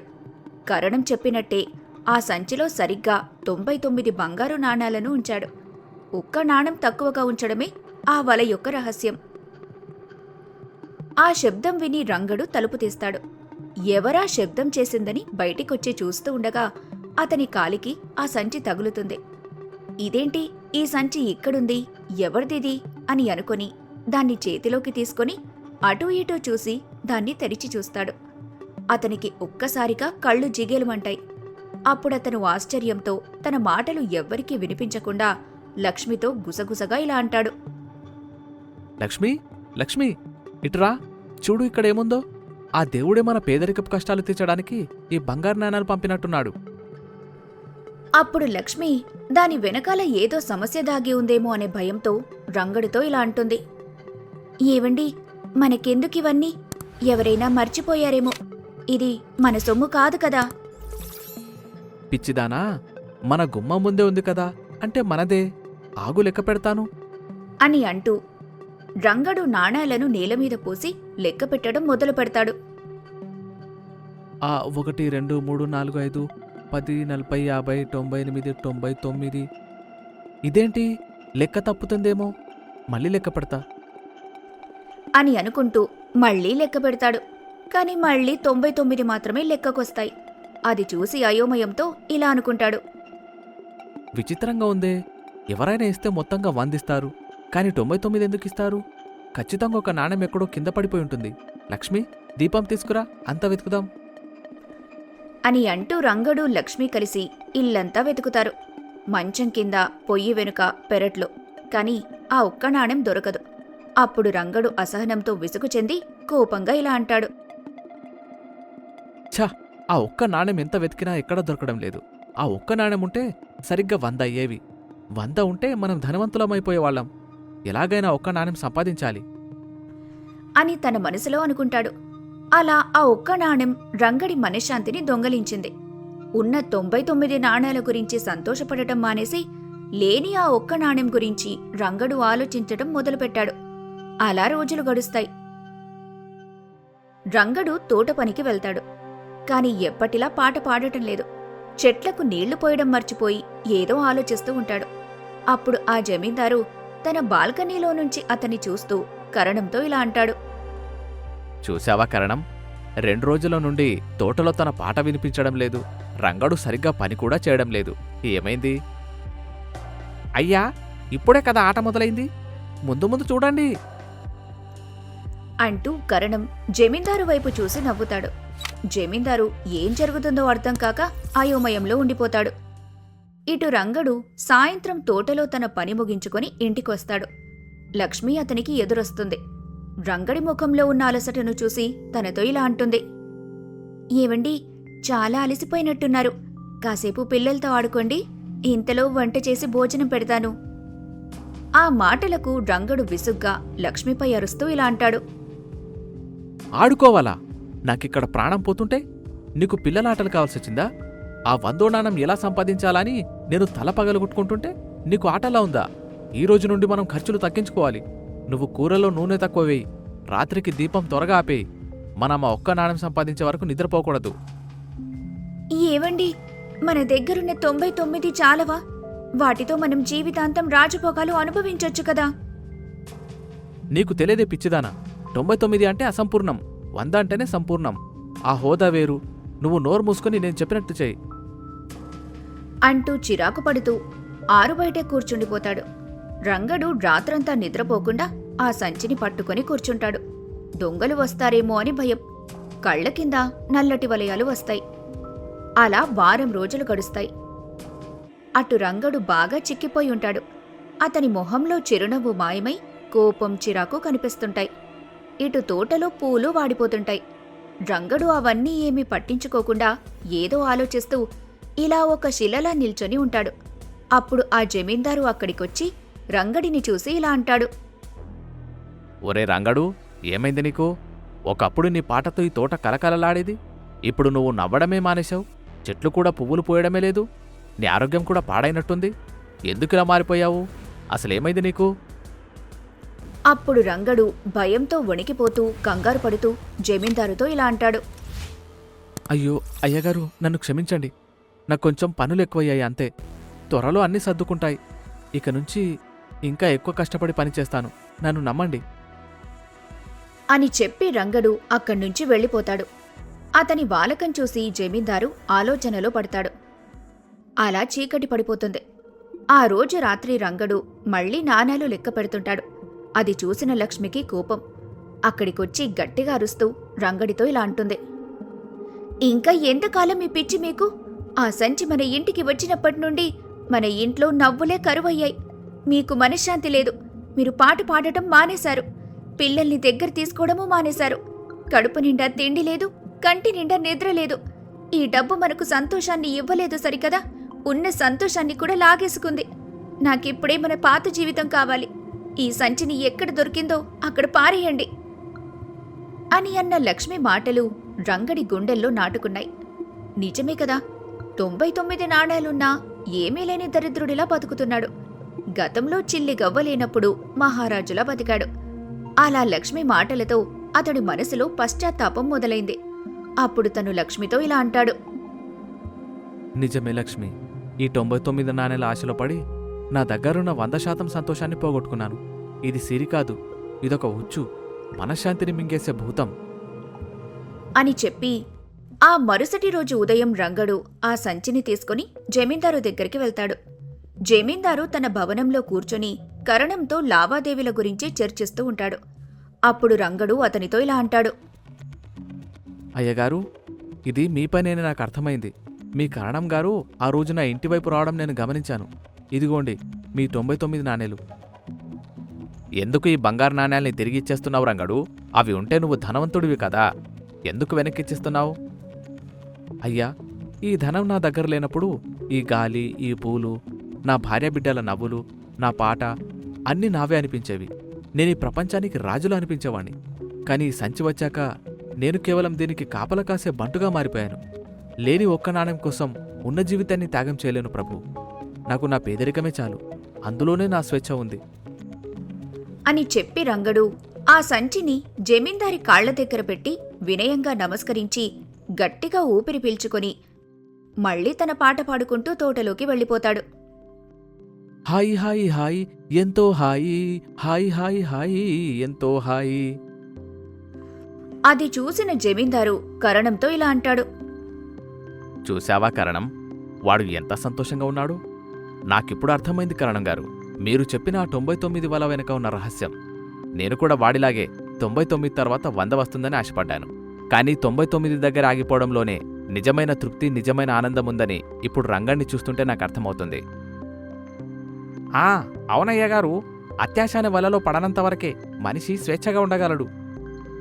కరణం చెప్పినట్టే ఆ సంచిలో సరిగ్గా 99 బంగారు నాణాలను ఉంచాడు. ఒక్క నాణం తక్కువగా ఉంచడమే ఆ వల యొక్క రహస్యం. ఆ శబ్దం విని రంగడు తలుపు తీస్తాడు. ఎవరా శబ్దం చేసిందని బయటికొచ్చి చూస్తూ ఉండగా అతని కాలికి ఆ సంచి తగులుతుంది. ఇదేంటి, ఈ సంచి ఇక్కడుంది, ఎవరిదిది అని అనుకొని దాన్ని చేతిలోకి తీసుకొని అటూ ఇటూ చూసి దాన్ని తెరిచి చూస్తాడు. అతనికి ఒక్కసారిగా కళ్ళు జిగేలుమంటాయి. అప్పుడతను ఆశ్చర్యంతో తన మాటలు ఎవ్వరికీ వినిపించకుండా లక్ష్మితో గుసగుసగా ఇలా అంటాడు. లక్ష్మి, లక్ష్మి, ఇటురా, చూడు ఇక్కడేముందో. ఆ దేవుడే మన పేదరికపు కష్టాలు తీర్చడానికి ఈ బంగారు నాణాలు పంపినట్టున్నాడు. అప్పుడు లక్ష్మి దాని వెనకాల ఏదో సమస్య దాగి ఉందేమో అనే భయంతో రంగడితో ఇలా అంటుంది. ఏవండి, మనకెందుకివన్నీ? ఎవరైనా మర్చిపోయారేమో. ఇది మన సొమ్ము కాదు కదా. పిచ్చిదానా, మన గుమ్మం ముందే ఉంది కదా, అంటే మనదే. ఆగు, లెక్క పెడతాను అని అంటూ రంగడు నాణాలను నేలమీద పోసి లెక్క పెట్టడం మొదలు పెడతాడు. 1 2 3 4 5 10 40 50 98 99. ఇదేంటి, లెక్క తప్పుతుందేమో, మళ్ళీ లెక్క పెడతా అని అనుకుంటూ మళ్లీ లెక్క పెడతాడు. కాని మళ్లీ 99 మాత్రమే లెక్కకొస్తాయి. అది చూసి అయోమయంతో ఇలా అనుకుంటాడు. విచిత్రంగా ఉందే, ఎవరైనా ఇస్తే మొత్తంగా 100 ఇస్తారు, కానీ 99 ఎందుకు ఇస్తారు? ఖచ్చితంగా ఒక నాణెం ఎక్కడో కింద పడిపోయి ఉంటుంది. లక్ష్మి, దీపం తీసుకురా, అంతా వెతుకుదాం అని అంటూ రంగడు లక్ష్మి కలిసి ఇల్లంతా వెతుకుతారు. మంచం కింద, పొయ్యి వెనుక, పెరట్లో. కాని ఆ ఒక్క నాణెం దొరకదు. అప్పుడు రంగడు అసహనంతో విసుగు చెంది కోపంగా ఇలా అంటాడు. ఛ, ఆ ఒక్క నాణెం ఎంత వెతికినా ఎక్కడా దొరకడం లేదు. ఆ ఒక్క నాణెం ఉంటే సరిగ్గా 100 అయ్యేవి. 100 ఉంటే మనం ధనవంతులమైపోయేవాళ్ళం. ఎలాగైనా ఒక్క నాణెం సంపాదించాలి అని తన మనసులో అనుకుంటాడు. అలా ఆ ఒక్క నాణెం రంగడి మనశ్శాంతిని దొంగలించింది. ఉన్న 99 నాణేల గురించి సంతోషపడటం మానేసి లేని ఆ ఒక్క నాణెం గురించి రంగడు ఆలోచించటం మొదలుపెట్టాడు. అలా రోజులు గడుస్తాయి. రంగడు తోట పనికి వెళ్తాడు. కాని ఎప్పటిలా పాట పాడటం లేదు. చెట్లకు నీళ్లు పోయడం మర్చిపోయి ఏదో ఆలోచిస్తూ ఉంటాడు. అప్పుడు ఆ జమీందారు తన బాల్కనీలో నుంచి అతన్ని చూస్తూ కరణంతో ఇలా అంటాడు. చూశావా కరణం, 2 రోజుల నుండి తోటలో తన పాట వినిపించడం లేదు. రంగడు సరిగ్గా పని కూడా చేయడం లేదు. ఏమైంది? అయ్యా, ఇప్పుడే కదా ఆట మొదలైంది, ముందు ముందు చూడండి అంటూ కరణం జమీందారు వైపు చూసి నవ్వుతాడు. జమీందారు ఏం జరుగుతుందో అర్థం కాక అయోమయంలో ఉండిపోతాడు. ఇటు రంగడు సాయంత్రం తోటలో తన పని ముగించుకొని ఇంటికొస్తాడు. లక్ష్మి అతనికి ఎదురొస్తుంది. రంగడి ముఖంలో ఉన్న అలసటను చూసి తనతో ఇలా అంటుంది. ఏవండి, చాలా అలసిపోయినట్టున్నారు. కాసేపు పిల్లలతో ఆడుకోండి, ఇంతలో వంట చేసి భోజనం పెడతాను. ఆ మాటలకు రంగడు విసుగ్గా లక్ష్మిపై అరుస్తూ ఇలా అంటాడు. ఆడుకోవాలా? నాకిక్కడ ప్రాణం పోతుంటే నీకు పిల్లలాటలు కావాల్సొచ్చిందా? ఆ 100 నాణం ఎలా సంపాదించాలా అని నేను తల పగలగొట్టుకుంటుంటే నీకు ఆటలా ఉందా? ఈ రోజు నుండి మనం ఖర్చులు తగ్గించుకోవాలి. నువ్వు కూరలో నూనె తక్కువ వేయి, రాత్రికి దీపం త్వరగా ఆపేయి. మనం ఆ ఒక్క నాణెం సంపాదించే వరకు నిద్రపోకూడదు. ఏవండి, మన దగ్గరున్న 99 చాలవా? వాటితో మనం జీవితాంతం రాజభోగాలు అనుభవించొచ్చు కదా. నీకు తెలియదే పిచ్చిదానా, 99 అంటే అసంపూర్ణం, 100 అంటేనే సంపూర్ణం. ఆ హోదా వేరు. నువ్వు నోరు మూసుకొని నేను చెప్పినట్టు చేయి అంటూ చిరాకు పడుతూ ఆరుబయటే కూర్చుండిపోతాడు. రంగడు రాత్రంతా నిద్రపోకుండా ఆ సంచిని పట్టుకొని కూర్చుంటాడు. దొంగలు వస్తారేమో అని భయం. కళ్ల కింద నల్లటి వలయాలు వస్తాయి. అలా వారం రోజులు గడుస్తాయి. అటు రంగడు బాగా చిక్కిపోయి ఉంటాడు. అతని మొహంలో చిరునవ్వు మాయమై కోపం, చిరాకు కనిపిస్తుంటాయి. ఇటు తోటలో పూలు వాడిపోతుంటాయి. రంగడు అవన్నీ ఏమీ పట్టించుకోకుండా ఏదో ఆలోచిస్తూ ఇలా ఒక శిలలా నిల్చొని ఉంటాడు. అప్పుడు ఆ జమీందారు అక్కడికొచ్చి రంగడిని చూసి ఇలా అంటాడు. ఒరే రంగడు, ఏమైంది నీకు? ఒకప్పుడు నీ పాటతో ఈ తోట కలకలలాడేది. ఇప్పుడు నువ్వు నవ్వడమే మానేశావు. చెట్లు కూడా పువ్వులు పోయడమే లేదు. నీ ఆరోగ్యం కూడా పాడైనట్టుంది. ఎందుకులా మారిపోయావు? అసలేమైంది నీకు? అప్పుడు రంగడు భయంతో వణికిపోతూ కంగారు పడుతూ జమీందారుతో ఇలా అంటాడు. అయ్యో అయ్యగారు, నన్ను క్షమించండి. నాకు కొంచెం పనులు ఎక్కువయ్యాయి అంతే. త్వరలో అన్నీ సర్దుకుంటాయి. ఇక నుంచి ఇంకా ఎక్కువ కష్టపడి పనిచేస్తాను. నన్ను నమ్మండి అని చెప్పి రంగడు అక్కడ్నుంచి వెళ్ళిపోతాడు. అతని వాలకం చూసి జమీందారు ఆలోచనలో పడతాడు. అలా చీకటి పడిపోతుంది. ఆ రోజు రాత్రి రంగడు మళ్లీ నాణేలు లెక్క పెడుతుంటాడు. అది చూసిన లక్ష్మికి కోపం. అక్కడికొచ్చి గట్టిగా అరుస్తూ రంగడితో ఇలా అంటుంది. ఇంకా ఎంతకాలం ఈ పిచ్చి మీకు? ఆ సంచి మన ఇంటికి వచ్చినప్పటి నుండి మన ఇంట్లో నవ్వులే కరువయ్యాయి. మీకు మనశ్శాంతి లేదు. మీరు పాట పాడటం మానేశారు. పిల్లల్ని దగ్గర తీసుకోవడమూ మానేశారు. కడుపు నిండా తిండి లేదు, కంటి నిండా నిద్ర లేదు. ఈ డబ్బు మనకు సంతోషాన్ని ఇవ్వలేదు సరికదా, ఉన్న సంతోషాన్ని కూడా లాగేసుకుంది. నాకిప్పుడే మన పాత జీవితం కావాలి. ఈ సంచిని ఎక్కడ దొరికిందో అక్కడ పారేయండి అని అన్న లక్ష్మి మాటలు రంగడి గుండెల్లో నాటుకున్నాయి. నిజమే కదా, 99 నాణేలున్నా ఏమీ లేని దరిద్రుడిలా బతుకుతున్నాడు. గతంలో చిల్లి గవ్వలేనప్పుడు మహారాజులా బతికాడు. అలా లక్ష్మి మాటలతో అతడి మనసులో పశ్చాత్తాపం మొదలైంది. అప్పుడు తను లక్ష్మితో ఇలా అంటాడు. నిజమే లక్ష్మి, ఈ 99 నాణేల ఆశలో పడి నా దగ్గరున్న 100% సంతోషాన్ని పోగొట్టుకున్నాను. ఇది సిరి కాదు, ఇదొక ఉచ్చు, మనశ్శాంతిని మింగేసే భూతం అని చెప్పి ఆ మరుసటి రోజు ఉదయం రంగడు ఆ సంచిని తీసుకుని జమీందారు దగ్గరికి వెళ్తాడు. జమీందారు తన భవనంలో కూర్చొని కరణంతో లావాదేవీల గురించి చర్చిస్తూ ఉంటాడు. అప్పుడు రంగడు అతనితో ఇలా అంటాడు. అయ్యగారు, ఇది మీ పనేని నాకు అర్థమైంది. మీ కరణం గారు ఆ రోజు నా ఇంటివైపు రావడం నేను గమనించాను. ఇదిగోండి మీ 99 నాణేలు. ఎందుకు ఈ బంగారు నాణేల్ని తిరిగిచ్చేస్తున్నావు రంగడు? అవి ఉంటే నువ్వు ధనవంతుడివి కదా, ఎందుకు వెనక్కిచ్చిస్తున్నావు? అయ్యా, ఈ ధనం నా దగ్గర లేనప్పుడు ఈ గాలి, ఈ పూలు, నా భార్యాబిడ్డల నవ్వులు, నా పాట అన్నీ నావే అనిపించేవి. నేను ఈ ప్రపంచానికి రాజులా అనిపించేవాణ్ణి. కానీ ఈ సంచి వచ్చాక నేను కేవలం దీనికి కాపలా కాసే బంటుగా మారిపోయాను. లేని ఒక్క నాణ్యం కోసం ఉన్న జీవితాన్ని త్యాగం చేయలేను ప్రభు. నాకు నా పేదరికమే చాలు, అందులోనే నా స్వేచ్ఛ ఉంది అని చెప్పి రంగడు ఆ సంచిని జమీందారి కాళ్ల దగ్గర పెట్టి వినయంగా నమస్కరించి గట్టిగా ఊపిరి పీల్చుకొని మళ్లీ తన పాట పాడుకుంటూ తోటలోకి వెళ్ళిపోతాడు. హాయి హాయి హాయి ఎంతో హాయి, హాయి హాయి హాయి ఎంతో హాయి. అది చూసిన జమీందారు కరణంతో ఇలా అంటాడు. చూశావా కరణం, వాడు ఎంత సంతోషంగా ఉన్నాడు? నాకిప్పుడు అర్థమైంది కరణం గారు, మీరు చెప్పిన ఆ 99 వల వెనుక ఉన్న రహస్యం. నేను కూడా వాడిలాగే 99 తర్వాత 100 వస్తుందని ఆశపడ్డాను. కానీ 99 దగ్గర ఆగిపోవడంలోనే నిజమైన తృప్తి, నిజమైన ఆనందం ఉందని ఇప్పుడు రంగాన్ని చూస్తుంటే నాకు అర్థమవుతుంది. అవునయ్య గారు, అత్యాశ అనే వలలో పడనంతవరకే మనిషి స్వేచ్ఛగా ఉండగలడు.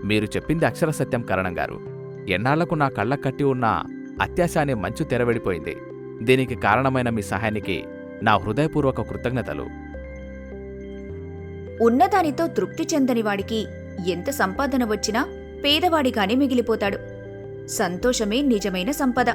మీరు చెప్పింది అక్షర సత్యం కరణం గారు. ఎన్నాళ్లకు నా కళ్ళ కట్టి ఉన్న అత్యాశ అనే మంచు తెరవెడిపోయింది. దీనికి కారణమైన మీ సహాయానికి నా హృదయపూర్వక కృతజ్ఞతలు. ఉన్నదానితో తృప్తి చెందని వాడికి ఎంత సంపాదన వచ్చినా పేదవాడిగానే మిగిలిపోతాడు. సంతోషమే నిజమైన సంపద.